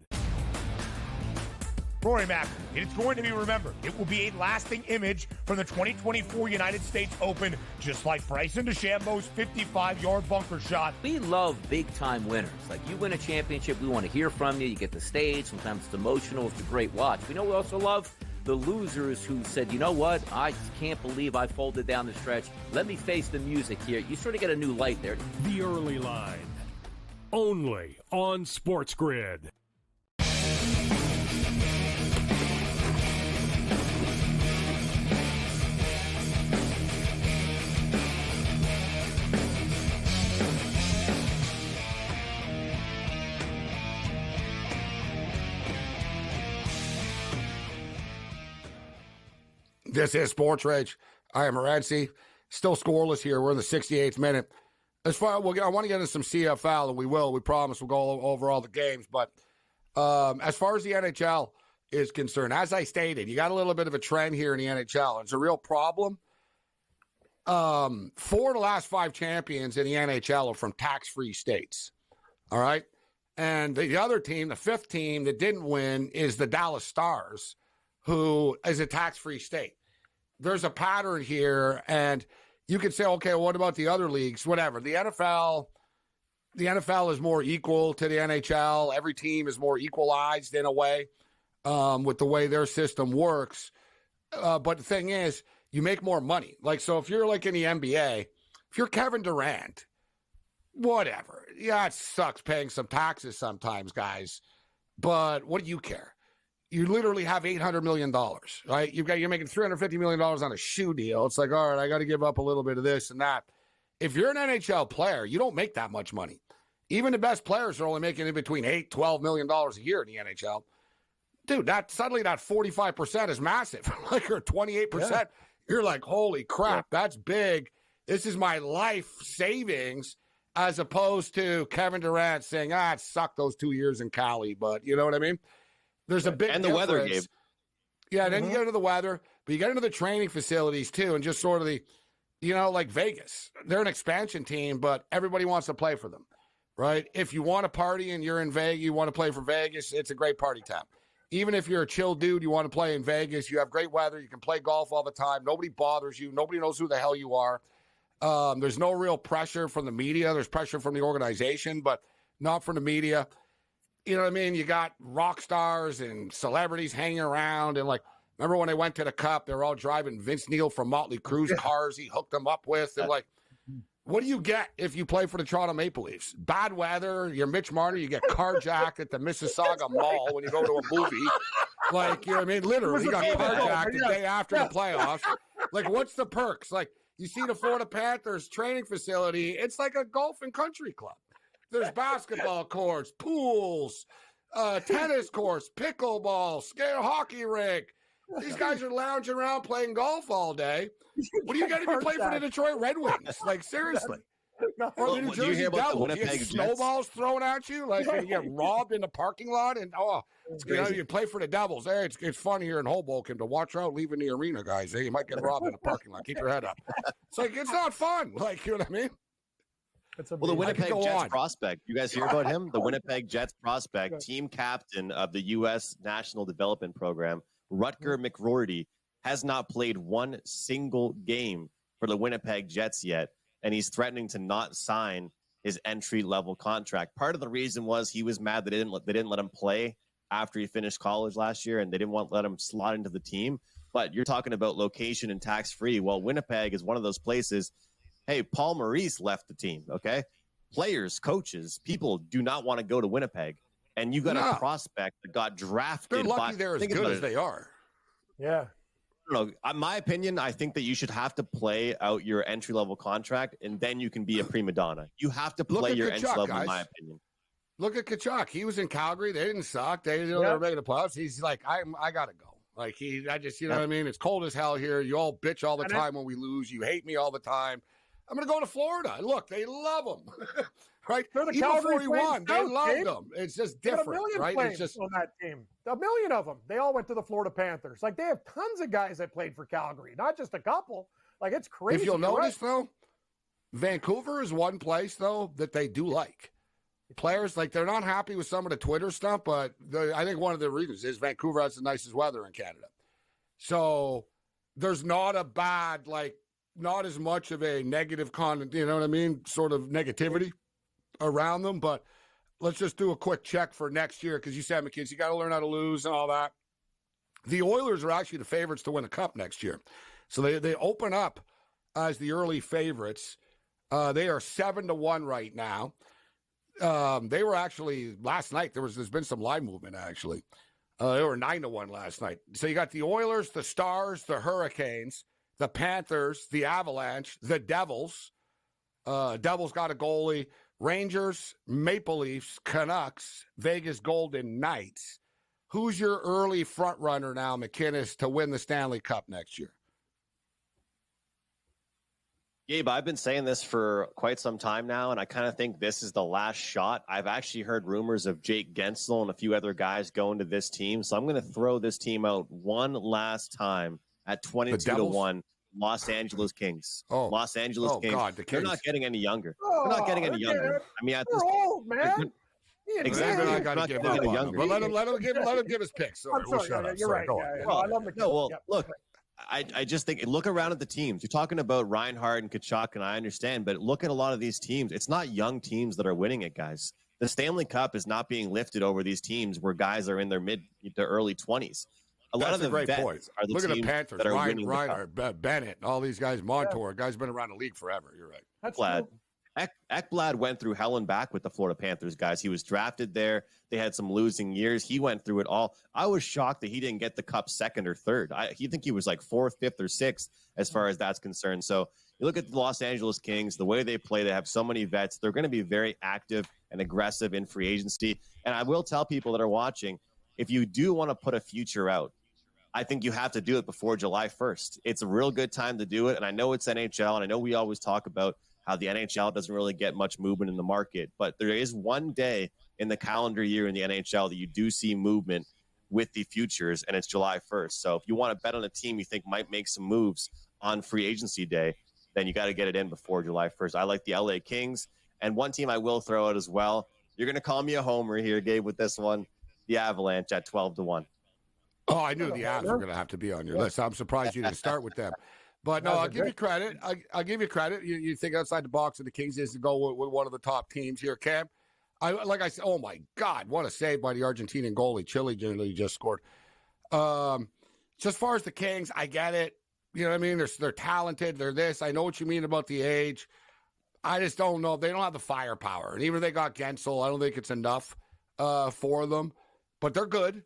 Rory Mack, it's going to be remembered. It will be a lasting image from the 2024 United States Open, just like Bryson DeChambeau's 55-yard bunker shot. We love big-time winners. Like, you win a championship, we want to hear from you. You get the stage. Sometimes it's emotional. It's a great watch. We know we also love the losers who said, you know what, I can't believe I folded down the stretch. Let me face the music here. You sort of get a new light there. The Early Line, only on SportsGrid. This is Sports Rage. I am Morency. Still scoreless here. We're in the 68th minute. I want to get into some CFL, and we will. We promise we'll go over all the games. But as far as the NHL is concerned, as I stated, you got a little bit of a trend here in the NHL. It's a real problem. 4 of the last 5 champions in the NHL are from tax-free states. All right? And the other team, the 5th team that didn't win, is the Dallas Stars, who is a tax-free state. There's a pattern here, and you could say, okay, what about the other leagues? Whatever. The NFL is more equal to the NHL. Every team is more equalized in a way with the way their system works. But the thing is, you make more money. Like, so if you're like in the NBA, if you're Kevin Durant, whatever. Yeah, it sucks paying some taxes sometimes, guys. But what do you care? You literally have $800 million, right? You're making $350 million on a shoe deal. It's like, all right, I got to give up a little bit of this and that. If you're an NHL player, you don't make that much money. Even the best players are only making in between $8, $12 million a year in the NHL. Dude, suddenly that 45% is massive. Like, or 28%. Yeah. You're like, holy crap, that's big. This is my life savings, as opposed to Kevin Durant saying, it sucked those 2 years in Cali, but you know what I mean? There's a big and the difference. Weather game. Yeah, then you get into the weather, but you get into the training facilities too, and just sort of the, like Vegas. They're an expansion team, but everybody wants to play for them, right? If you want to party and you're in Vegas, you want to play for Vegas, it's a great party town. Even if you're a chill dude, you want to play in Vegas, you have great weather, you can play golf all the time, nobody bothers you, nobody knows who the hell you are. There's no real pressure from the media. There's pressure from the organization, but not from the media. You know what I mean? You got rock stars and celebrities hanging around. And, like, remember when they went to the Cup, they were all driving Vince Neil from Motley Crue's cars he hooked them up with. And, like, what do you get if you play for the Toronto Maple Leafs? Bad weather, you're Mitch Marner, you get carjacked at the Mississauga Mall when you go to a movie. Like, you know what I mean? Literally, you got carjacked the day after the playoffs. Like, what's the perks? Like, you see the Florida Panthers training facility, it's like a golf and country club. There's basketball courts, pools, tennis courts, pickleball, scale hockey rink. These guys are lounging around playing golf all day. What do you get if you play for the Detroit Red Wings? Like, seriously. Or the New do you Jersey hear about the Devils, you Winnipeg get Jets? snowballs thrown at you, like and you get robbed in the parking lot, and you play for the Devils. Hey, it's fun here in Hoboken, but watch out leaving the arena, guys. Hey, you might get robbed in the parking lot. Keep your head up. It's like it's not fun. Like, you know what I mean? Well, the Winnipeg Jets prospect. You guys hear about him? The Winnipeg Jets prospect, team captain of the U.S. National Development Program, Rutger McRoarty, has not played one single game for the Winnipeg Jets yet, and he's threatening to not sign his entry-level contract. Part of the reason was he was mad that they didn't let him play after he finished college last year, and they didn't want to let him slot into the team. But you're talking about location and tax-free. Well, Winnipeg is one of those places. Hey, Paul Maurice left the team, okay? Players, coaches, people do not want to go to Winnipeg. And you got a prospect that got drafted. They're lucky they're as good as they are. Yeah. I don't know. In my opinion, I think that you should have to play out your entry-level contract, and then you can be a prima donna. You have to play your entry-level, in my opinion. Look at Kachuk. He was in Calgary. They didn't suck. They didn't make the playoffs. He's like, I got to go. Like, you know what I mean? It's cold as hell here. You all bitch all the time when we lose. You hate me all the time. I'm going to go to Florida. Look, they love him, right? Even before he won, they loved him. It's just different, right? It's just on that team. A million of them. They all went to the Florida Panthers. Like, they have tons of guys that played for Calgary, not just a couple. Like, it's crazy. If you'll notice, though, Vancouver is one place, though, that they do like. Players, like, they're not happy with some of the Twitter stuff, but I think one of the reasons is Vancouver has the nicest weather in Canada. So there's not a bad, like, not as much of a negative you know what I mean, sort of negativity around them. But let's just do a quick check for next year, because you said, McKinsey, you got to learn how to lose and all that. The Oilers are actually the favorites to win a cup next year. So they open up as the early favorites. They are 7-1 right now. They were actually, last night, there's been some line movement, actually. They were 9-1 last night. So you got the Oilers, the Stars, the Hurricanes, the Panthers, the Avalanche, the Devils. Devils got a goalie. Rangers, Maple Leafs, Canucks, Vegas Golden Knights. Who's your early front runner now, McInnes, to win the Stanley Cup next year? Gabe, I've been saying this for quite some time now, and I kind of think this is the last shot. I've actually heard rumors of Jake Gensel and a few other guys going to this team, so I'm going to throw this team out one last time at 22-1. Los Angeles Kings. Los Angeles Kings. God, they're not getting any younger. They're not getting any younger. I mean, at this old, man. Exactly. I got to give him younger. But let him give his picks. You're right. I love McKinney. Look. I just think, look around at the teams. You're talking about Reinhart and Kachuk, and I understand, but look at a lot of these teams. It's not young teams that are winning it, guys. The Stanley Cup is not being lifted over these teams where guys are in their mid to early 20s. A lot of the great vets point. are the Look teams at the Panthers, that are winning Reinhart, Bennett, all these guys, Montour, guys been around the league forever. You're right. Ekblad. Ekblad went through hell and back with the Florida Panthers, guys. He was drafted there. They had some losing years. He went through it all. I was shocked that he didn't get the cup second or third. I think he was like fourth, fifth, or sixth as far as that's concerned. So you look at the Los Angeles Kings, the way they play, they have so many vets. They're going to be very active and aggressive in free agency. And I will tell people that are watching, if you do want to put a future out, I think you have to do it before July 1st. It's a real good time to do it. And I know it's NHL, and I know we always talk about how the NHL doesn't really get much movement in the market, but there is one day in the calendar year in the NHL that you do see movement with the futures, and it's July 1st. So if you want to bet on a team you think might make some moves on free agency day, then you got to get it in before July 1st. I like the LA Kings, and one team I will throw out as well. You're going to call me a homer here, Gabe, with this one. The Avalanche at 12-1. Oh, I knew the Avs were going to have to be on your list. I'm surprised you didn't start with them. But no, I'll give you credit. I'll give you credit. You think outside the box, and the Kings is to go with one of the top teams here, Cam. Like I said, oh my God, what a save by the Argentinian goalie. Chile generally just scored. So as far as the Kings, I get it. You know what I mean? They're talented. They're this. I know what you mean about the age. I just don't know. They don't have the firepower. And even if they got Gensel, I don't think it's enough for them. But they're good.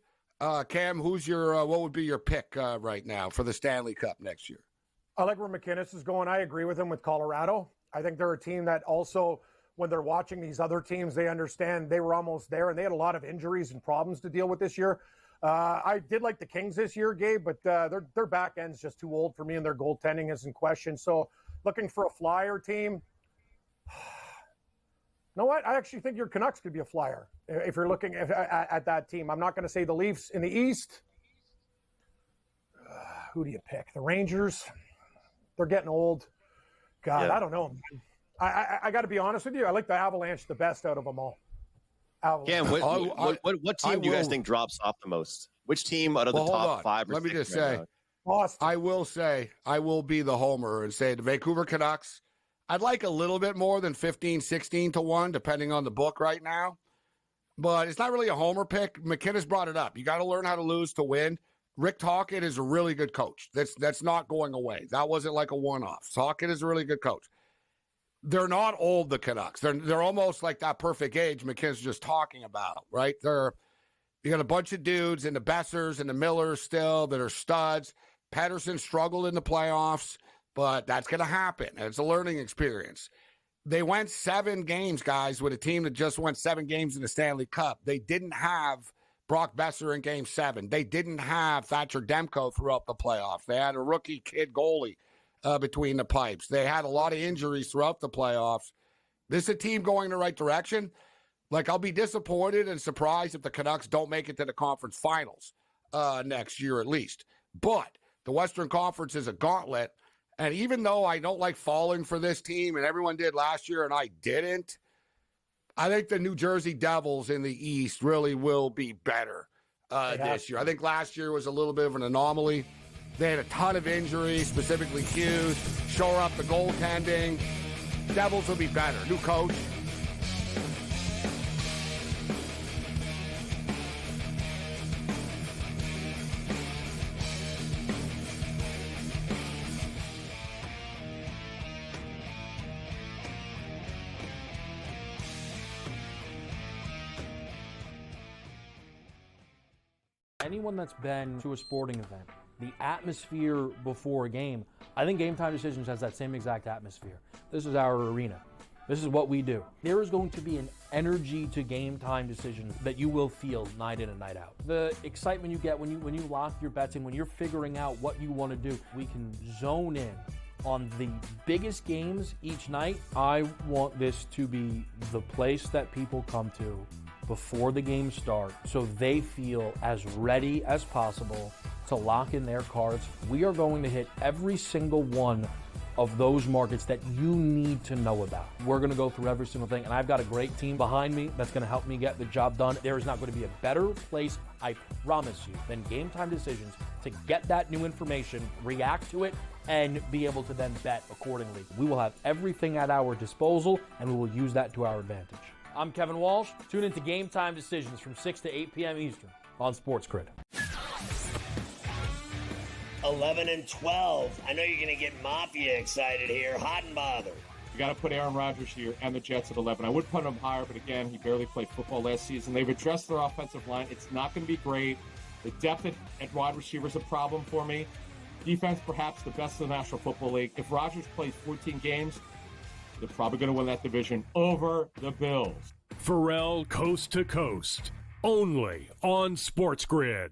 Cam, who's your what would be your pick right now for the Stanley Cup next year? I like where McInnes is going. I agree with him with Colorado. I think they're a team that also, when they're watching these other teams, they understand they were almost there, and they had a lot of injuries and problems to deal with this year. I did like the Kings this year, Gabe, but their back end's just too old for me, and their goaltending is in question. So looking for a flyer team, You know what? I actually think your Canucks could be a flyer if you're looking at that team. I'm not going to say the Leafs in the East. Who do you pick? The Rangers? They're getting old. God, Yeah. I don't know, man. I got to be honest with you. I like the Avalanche the best out of them all. Cam, what team do you guys think drops off the most? Which team out of the top 5 or 6? Let me just say, Boston. I will be the homer and say the Vancouver Canucks. I'd like a little bit more than 15, 16 to 1, depending on the book right now. But it's not really a homer pick. McKinnis brought it up. You got to learn how to lose to win. Rick Tocchet is a really good coach. That's not going away. That wasn't like a one-off. Tocchet is a really good coach. They're not old, the Canucks. They're almost like that perfect age McKinnis just talking about, right? You got a bunch of dudes in the Bessers and the Millers still that are studs. Pettersson struggled in the playoffs, but that's going to happen. And it's a learning experience. They went 7 games, guys, with a team that just went 7 games in the Stanley Cup. They didn't have Brock Besser in Game 7. They didn't have Thatcher Demko throughout the playoffs. They had a rookie kid goalie between the pipes. They had a lot of injuries throughout the playoffs. This is a team going in the right direction. Like, I'll be disappointed and surprised if the Canucks don't make it to the conference finals next year at least. But the Western Conference is a gauntlet. And even though I don't like falling for this team, and everyone did last year and I didn't, I think the New Jersey Devils in the East really will be better this year. I think last year was a little bit of an anomaly. They had a ton of injuries, specifically Hughes, shore up the goaltending. Devils will be better. New coach. Anyone that's been to a sporting event, the atmosphere before a game, I think Game Time Decisions has that same exact atmosphere. This is our arena. This is what we do. There is going to be an energy to Game Time Decisions that you will feel night in and night out. The excitement you get when you lock your bets in, when you're figuring out what you want to do, we can zone in on the biggest games each night. I want this to be the place that people come to before the games start so they feel as ready as possible to lock in their cards. We are going to hit every single one of those markets that you need to know about. We're going to go through every single thing, and I've got a great team behind me that's going to help me get the job done. There is not going to be a better place, I promise you, than Game Time Decisions to get that new information, react to it, and be able to then bet accordingly. We will have everything at our disposal, and we will use that to our advantage. I'm Kevin Walsh. Tune into Game Time Decisions from 6 to 8 p.m. Eastern on SportsGrid. 11 and 12. I know you're going to get Mafia excited here. Hot and bothered. You got to put Aaron Rodgers here and the Jets at 11. I would put him higher, but again, he barely played football last season. They've addressed their offensive line. It's not going to be great. The depth at wide receiver is a problem for me. Defense, perhaps the best in the National Football League. If Rodgers plays 14 games, they're probably going to win that division over the Bills. Pharrell Coast to Coast, only on SportsGrid.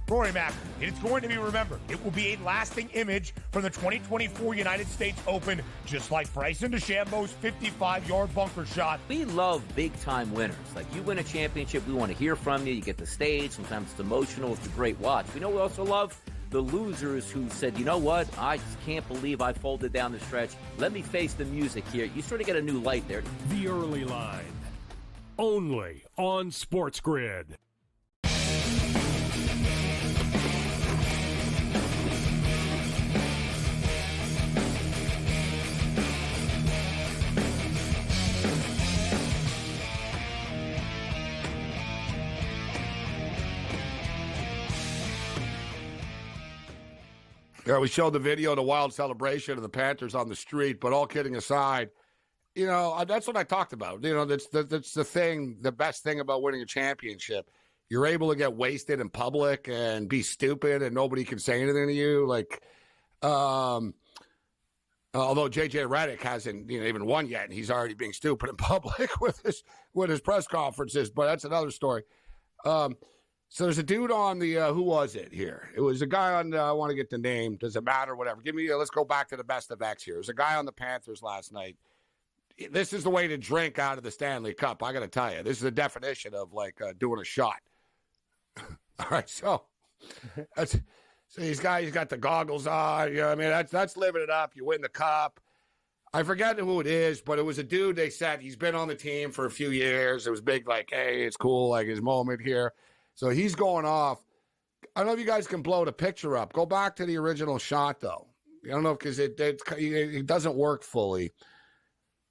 Rory Mack, it's going to be remembered. It will be a lasting image from the 2024 United States Open, just like Bryson DeChambeau's 55-yard bunker shot. We love big-time winners. Like, you win a championship, we want to hear from you. You get the stage. Sometimes it's emotional. It's a great watch. We know we also love the losers who said, you know what, I just can't believe I folded down the stretch. Let me face the music here. You sort of get a new light there. The Early Line, only on SportsGrid. Yeah, we showed the video of the wild celebration of the Panthers on the street, but all kidding aside, you know, that's what I talked about. You know, that's the thing, the best thing about winning a championship. You're able to get wasted in public and be stupid and nobody can say anything to you. Like, although J.J. Redick hasn't even won yet, and he's already being stupid in public with his press conferences, but that's another story. So there's a dude on the, who was it here? It was a guy on, I want to get the name. Does it matter? Whatever. Give me, let's go back to the best of X here. There's a guy on the Panthers last night. this is the way to drink out of the Stanley Cup. I got to tell you, this is the definition of like doing a shot. All right, so he's got the goggles on. You know, I mean, that's living it up. You win the cup. I forget who it is, but it was a dude. They said he's been on the team for a few years. It was big, like, hey, it's cool, like his moment here. So he's going off. I don't know if you guys can blow the picture up. Go back to the original shot, though. I don't know because it doesn't work fully.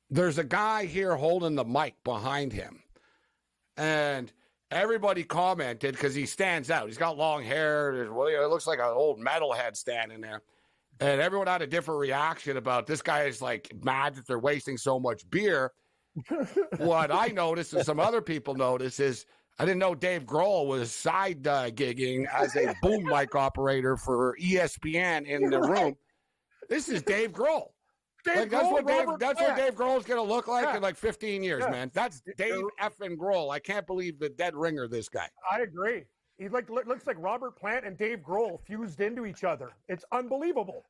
There's a guy here holding the mic behind him, and everybody commented because he stands out. He's got long hair. It looks like an old metalhead standing there. And everyone had a different reaction about this guy is like mad that they're wasting so much beer. What I noticed and some other people noticed is I didn't know Dave Grohl was side gigging as a boom mic operator for ESPN in the room. This is Dave Grohl. That's what Dave Grohl's going to look like in like 15 years, man. That's Dave effing Grohl. I can't believe the dead ringer, this guy. I agree. He looks like Robert Plant and Dave Grohl fused into each other. It's unbelievable.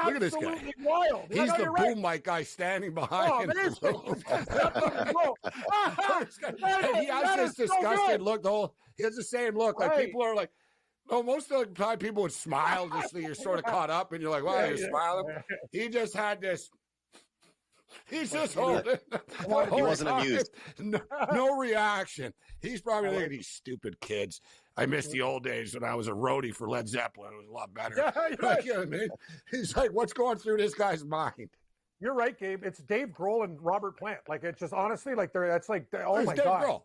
Look at this guy. Absolutely wild. He's the boom mic guy standing behind him. He has this disgusted look. He has the same look. Like people are like, no, most of the time people would smile just so you're sort of caught up and you're like, wow, you're smiling. He just had this. He's just holding. He wasn't amused. No reaction. He's probably thinking, these stupid kids. I miss the old days when I was a roadie for Led Zeppelin. It was a lot better. Like, you know what I mean? He's like, what's going through this guy's mind? You're right, Gabe. It's Dave Grohl and Robert Plant. Like, it's just honestly, like, that's like, oh It's my Dave God. Grohl.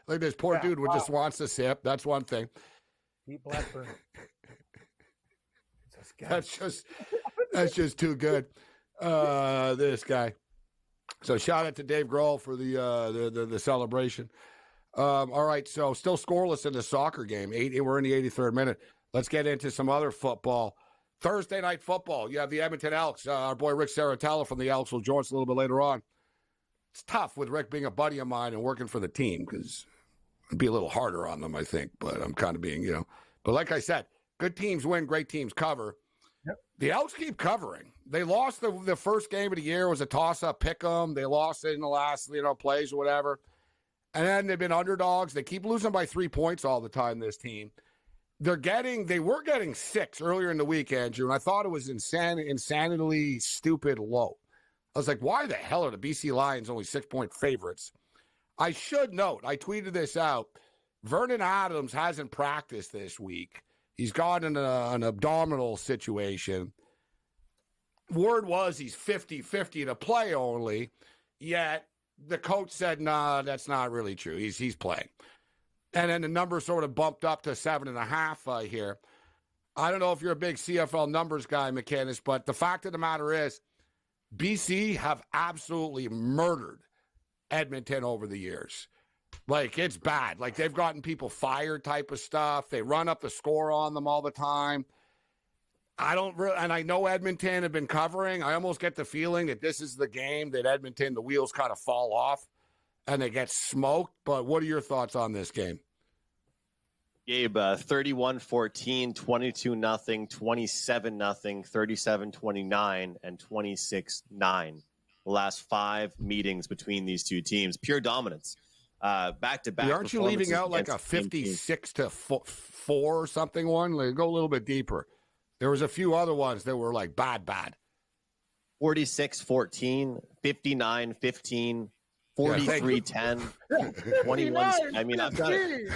Like this poor dude just wants to sip. That's one thing. Pete Blackburn. That's just too good. This guy. So shout out to Dave Grohl for the celebration. All right, so still scoreless in the soccer game. We're in the 83rd minute. Let's get into some other football. Thursday night football. You have the Edmonton Elks. Our boy Rick Saratella from the Elks will join us a little bit later on. It's tough with Rick being a buddy of mine and working for the team because it'd be a little harder on them, I think. But I'm kind of being, But like I said, good teams win, great teams cover. Yep. The Elks keep covering. They lost the first game of the year. It was a toss-up pick 'em. They lost it in the last, plays or whatever. And then they've been underdogs. They keep losing by 3 points all the time, this team. They were getting 6 earlier in the week, Andrew, and I thought it was insanely stupid low. I was like, why the hell are the BC Lions only 6-point favorites? I should note, I tweeted this out, Vernon Adams hasn't practiced this week. He's got an abdominal situation. Word was he's 50-50 to play only, yet the coach said, nah, that's not really true. He's playing. And then the number sort of bumped up to 7.5 here. I don't know if you're a big CFL numbers guy, McKinnis, but the fact of the matter is BC have absolutely murdered Edmonton over the years. Like, it's bad. Like, they've gotten people fired type of stuff. They run up the score on them all the time. And I know Edmonton have been covering. I almost get the feeling that this is the game that Edmonton, the wheels kind of fall off and they get smoked. But what are your thoughts on this game? Gabe, 31-14, 22-0, 27-0, 37-29, and 26-9. The last 5 meetings between these two teams. Pure dominance. Back-to-back. Aren't you leaving out like a 56-4 or something one? Like, go a little bit deeper. There was a few other ones that were like bad. 46-14, 59-15, 43-10, 21. I mean, I've got it.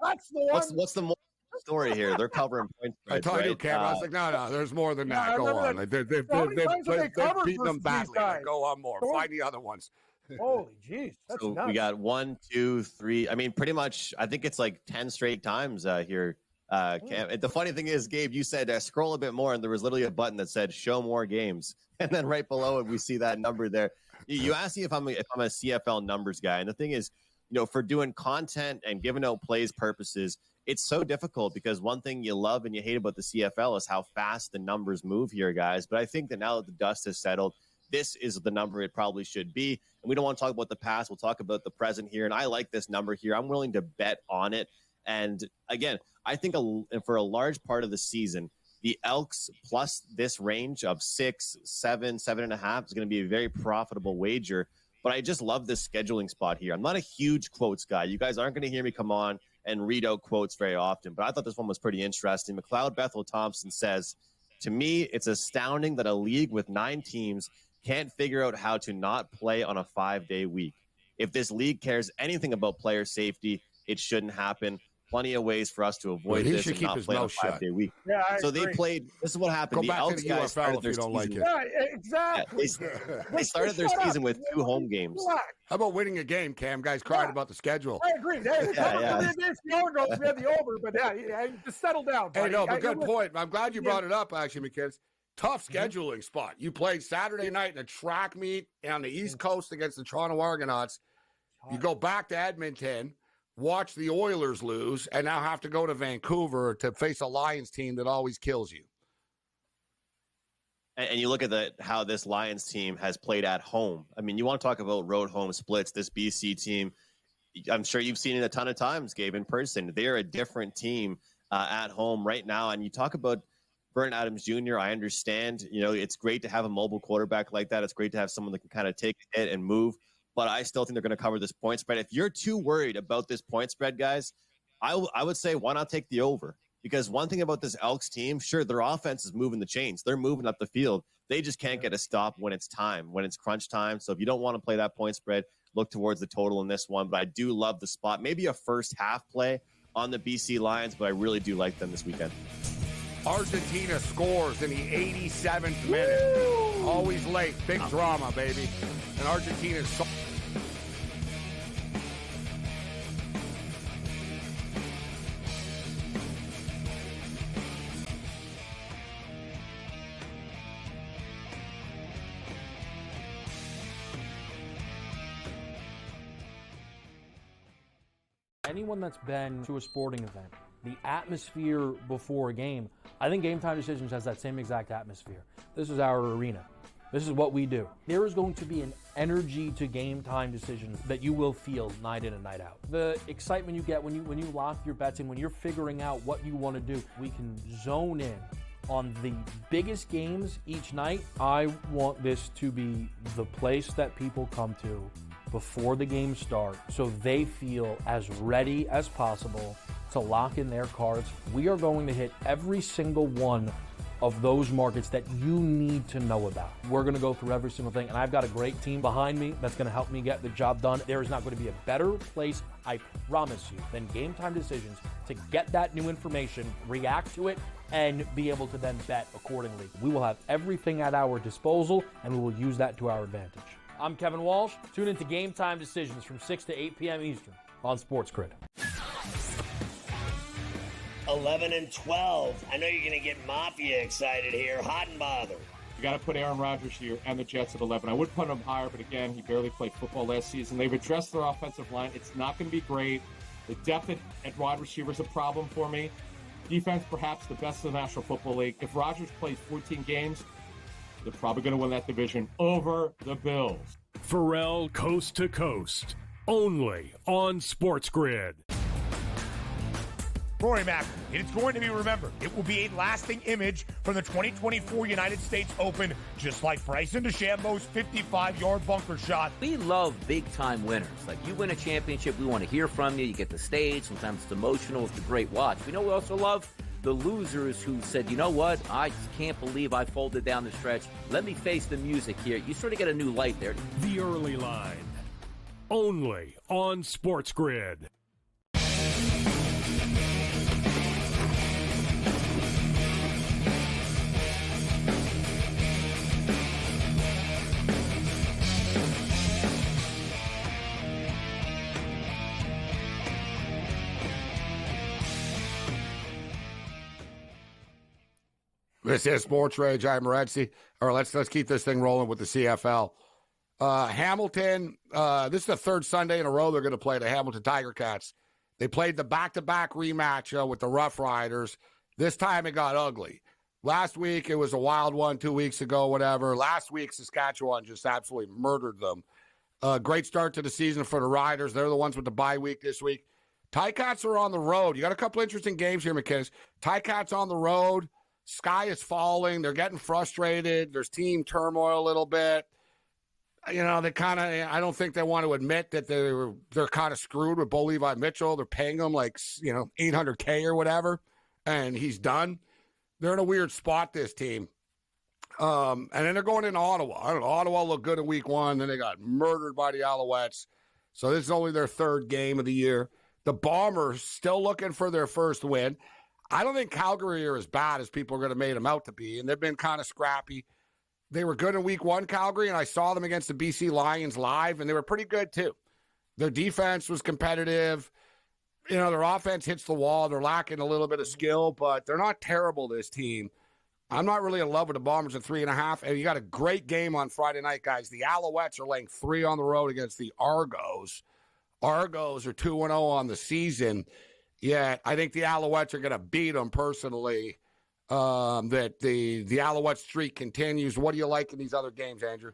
That's the one. What's the more story here? They're covering points. I told you, Cam. I was like, no, there's more than that. Go on. They've beaten them badly. Like, go on more. Find the other ones. Holy jeez. So nuts. We got 1, 2, 3. I mean, pretty much, I think it's like 10 straight times here. Cam. The funny thing is, Gabe, you said scroll a bit more, and there was literally a button that said show more games. And then right below it, we see that number there. You asked me if I'm a CFL numbers guy. And the thing is, for doing content and giving out plays purposes, it's so difficult because one thing you love and you hate about the CFL is how fast the numbers move here, guys. But I think that now that the dust has settled, this is the number it probably should be. And we don't want to talk about the past. We'll talk about the present here. And I like this number here. I'm willing to bet on it. And again, I think for a large part of the season, the Elks plus this range of 6, 7, 7.5 is going to be a very profitable wager. But I just love this scheduling spot here. I'm not a huge quotes guy. You guys aren't going to hear me come on and read out quotes very often, but I thought this one was pretty interesting. McLeod Bethel Thompson says, to me, it's astounding that a league with 9 teams can't figure out how to not play on a 5-day week. If this league cares anything about player safety, it shouldn't happen. Plenty of ways for us to avoid this and not play on a 5-day week. Yeah, so they played. This is what happened. Go back to the Elks UFL if you don't like it. Yeah, exactly. They started their season with 2 home games. How about winning a game, Cam? Guys crying about the schedule. I agree. Hey, against the Oilers, we had the over, but just settle down, buddy. Hey, no, but good point. I'm glad you brought it up, actually, McKinnis. Tough scheduling spot. You played Saturday night in a track meet on the East Coast against the Toronto Argonauts. You go back to Edmonton, watch the Oilers lose, and now have to go to Vancouver to face a Lions team that always kills you. And you look at how this Lions team has played at home. I mean, you want to talk about road home splits. This BC team, I'm sure you've seen it a ton of times, Gabe, in person. They're a different team at home right now. And you talk about Vernon Adams Jr., I understand, it's great to have a mobile quarterback like that. It's great to have someone that can kind of take a hit and move. But I still think they're going to cover this point spread. If you're too worried about this point spread, guys, I would say why not take the over? Because one thing about this Elks team, sure, their offense is moving the chains. They're moving up the field. They just can't get a stop when it's time, when it's crunch time. So if you don't want to play that point spread, look towards the total in this one. But I do love the spot. Maybe a first half play on the BC Lions, but I really do like them this weekend. Argentina scores in the 87th minute. Woo! Always late. Big drama, baby. And Argentina's... Anyone that's been to a sporting event, the atmosphere before a game, I think Game Time Decisions has that same exact atmosphere. This is our arena. This is what we do. There is going to be an energy to Game Time Decisions that you will feel night in and night out. The excitement you get when you lock your bets in, when you're figuring out what you want to do, we can zone in on the biggest games each night. I want this to be the place that people come to before the game starts so they feel as ready as possible to lock in their cards. We are going to hit every single one of those markets that you need to know about. We're going to go through every single thing, and I've got a great team behind me that's going to help me get the job done. There is not going to be a better place, I promise you, than Game Time Decisions to get that new information, react to it, and be able to then bet accordingly. We will have everything at our disposal, and we will use that to our advantage. I'm Kevin Walsh. Tune into Game Time Decisions from 6 to 8 p.m. Eastern on SportsGrid. 11 and 12. I know you're going to get Mafia excited here. Hot and bothered. You got to put Aaron Rodgers here and the Jets at 11. I would put him higher, but again, he barely played football last season. They've addressed their offensive line. It's not going to be great. The depth at wide receiver is a problem for me. Defense, perhaps the best in the National Football League. If Rodgers plays 14 games, they're probably going to win that division over the Bills. Pharrell Coast to Coast, only on SportsGrid. Rory Mack, it's going to be remembered. It will be a lasting image from the 2024 United States Open, just like Bryson DeChambeau's 55-yard bunker shot. We love big-time winners. Like, you win a championship, we want to hear from you. You get the stage. Sometimes it's emotional. It's a great watch. We know we also love the losers who said, you know what, I just can't believe I folded down the stretch. Let me face the music here. You sort of get a new light there. The Early Line, only on SportsGrid. This is Sports Rage. I'm Morency. All right, let's keep this thing rolling with the CFL. Hamilton, this is the third Sunday in a row they're going to play the Hamilton Tiger Cats. They played the back-to-back rematch with the Rough Riders. This time it got ugly. Last week it was a wild one, 2 weeks ago, whatever. Last week Saskatchewan just absolutely murdered them. Great start to the season for the Riders. They're the ones with the bye week this week. Ticats are on the road. You got a couple interesting games here, McKinnis. Ticats on the road. sky is falling. They're getting frustrated. There's team turmoil a little bit. You know, they kind of, I don't think they want to admit that they're kind of screwed with Bo Levi Mitchell. They're paying him like, you know, $800K or whatever, and he's done. They're in a weird spot, this team. And then they're going into Ottawa. I don't know. Ottawa looked good in week 1. Then they got murdered by the Alouettes. So this is only their 3rd game of the year. The Bombers still looking for their first win. I don't think Calgary are as bad as people are going to make them out to be, and they've been kind of scrappy. They were good in week 1, Calgary, and I saw them against the BC Lions live, and they were pretty good too. Their defense was competitive. You know, their offense hits the wall. They're lacking a little bit of skill, but they're not terrible, this team. I'm not really in love with the Bombers at 3.5. And you got a great game on Friday night, guys. The Alouettes are laying 3 on the road against the Argos. Argos are 2-0 on the season. Yet I think the Alouettes are going to beat them personally. That the Alouette streak continues. What do you like in these other games, Andrew?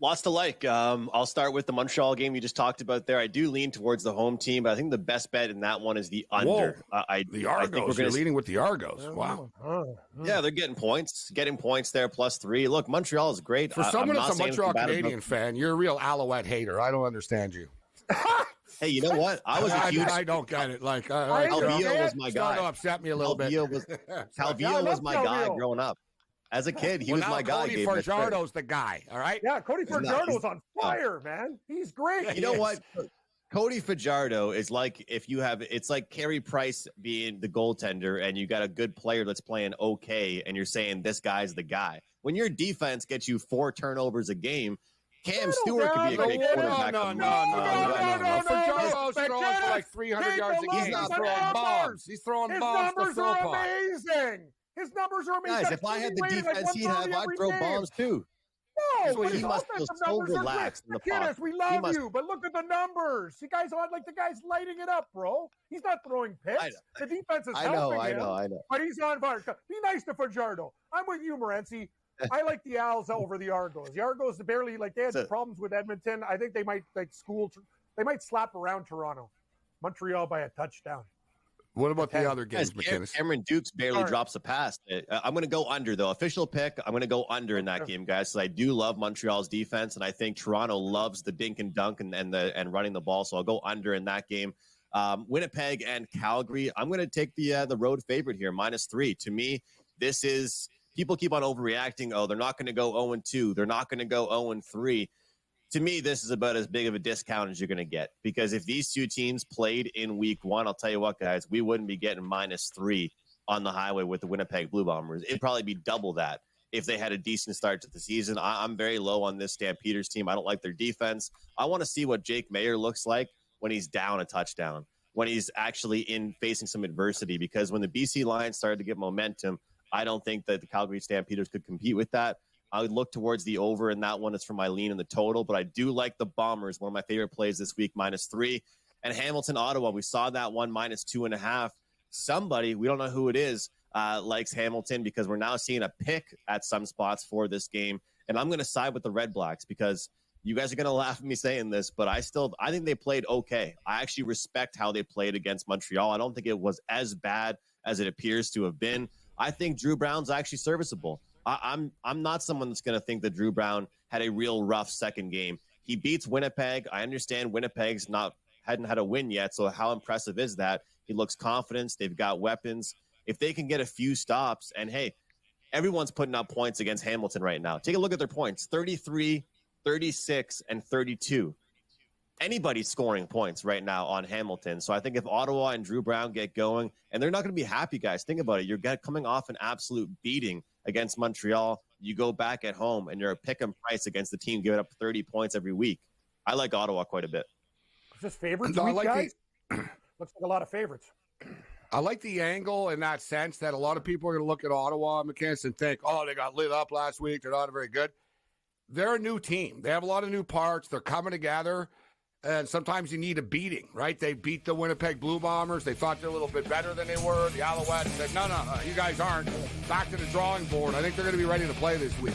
Lots to like. I'll start with the Montreal game you just talked about there. I do lean towards the home team, but I think the best bet in that one is the under. The Argos. You're leaning with the Argos. Wow. Yeah, they're getting points there, +3. Look, Montreal is great. For someone that's a Montreal Canadian fan, you're a real Alouette hater. I don't understand you. Hey, you know what? I was a huge. I don't get it. Like, Calvillo was my guy. Starting to upset me a little bit. Calvillo was my guy growing up. As a kid, he was my guy. Cody Fajardo's the guy, all right? Yeah, Cody Fajardo's on fire, man. He's great. You know what? Cody Fajardo is like it's like Carey Price being the goaltender and you got a good player that's playing okay and you're saying this guy's the guy. When your defense gets you 4 turnovers a game, Cam Stewart could be a great quarterback. No. Fajardo's throwing for like 300 yards a game. He's throwing bombs. He's throwing bombs to His numbers are amazing. His numbers are amazing. Guys, if I had the defense he'd have, I'd throw bombs too. No, he must feel so relaxed in the pocket. We love you, but look at the numbers. You guys are like the guy's lighting it up, bro. He's not throwing picks. The defense is helping him. I know. But he's on fire. Be nice to Fajardo. I'm with you, Morency. I like the Owls over the Argos. The Argos barely they had problems with Edmonton. I think they might they might slap around Toronto, Montreal by a touchdown. What about the other games, McKinnis? Cameron Dukes barely drops a pass. I'm going to go under, though. Official pick, I'm going to go under in that game, guys, because I do love Montreal's defense, and I think Toronto loves the dink and dunk and running the ball, so I'll go under in that game. Winnipeg and Calgary, I'm going to take the road favorite here, -3. To me, this is – people keep on overreacting. Oh, they're not going to go 0-2. They're not going to go 0-3. To me, this is about as big of a discount as you're going to get, because if these two teams played in week 1, I'll tell you what, guys, we wouldn't be getting -3 on the highway with the Winnipeg Blue Bombers. It'd probably be double that if they had a decent start to the season. I'm very low on this Stampeders team. I don't like their defense. I want to see what Jake Mayer looks like when he's down a touchdown, when he's actually facing some adversity, because when the BC Lions started to get momentum, I don't think that the Calgary Stampeders could compete with that. I would look towards the over in that one. It's for my lean in the total, but I do like the Bombers, one of my favorite plays this week, -3. And Hamilton, Ottawa, we saw that one -2.5. Somebody, we don't know who it is, likes Hamilton, because we're now seeing a pick at some spots for this game. And I'm going to side with the Red Blacks, because you guys are going to laugh at me saying this, but I think they played okay. I actually respect how they played against Montreal. I don't think it was as bad as it appears to have been. I think Drew Brown's actually serviceable. I'm not someone that's going to think that Drew Brown had a real rough second game. He beats Winnipeg. I understand Winnipeg's hadn't had a win yet, so how impressive is that? He looks confident. They've got weapons. If they can get a few stops, and hey, everyone's putting up points against Hamilton right now. Take a look at their points: 33, 36, and 32. Anybody's scoring points right now on Hamilton. So I think if Ottawa and Drew Brown get going, and they're not going to be happy, guys. Think about it. You're coming off an absolute beating against Montreal. You go back at home and you're a pick 'em price against the team giving up 30 points every week. I like Ottawa quite a bit. Is this favorites week, guys? Looks like a lot of favorites. I like the angle in that sense that a lot of people are going to look at Ottawa, McKinnis, and think, oh, they got lit up last week. They're not very good. They're a new team. They have a lot of new parts. They're coming together. And sometimes you need a beating, right? They beat the Winnipeg Blue Bombers. They thought they're a little bit better than they were. The Alouettes said, no, you guys aren't. Back to the drawing board. I think they're going to be ready to play this week.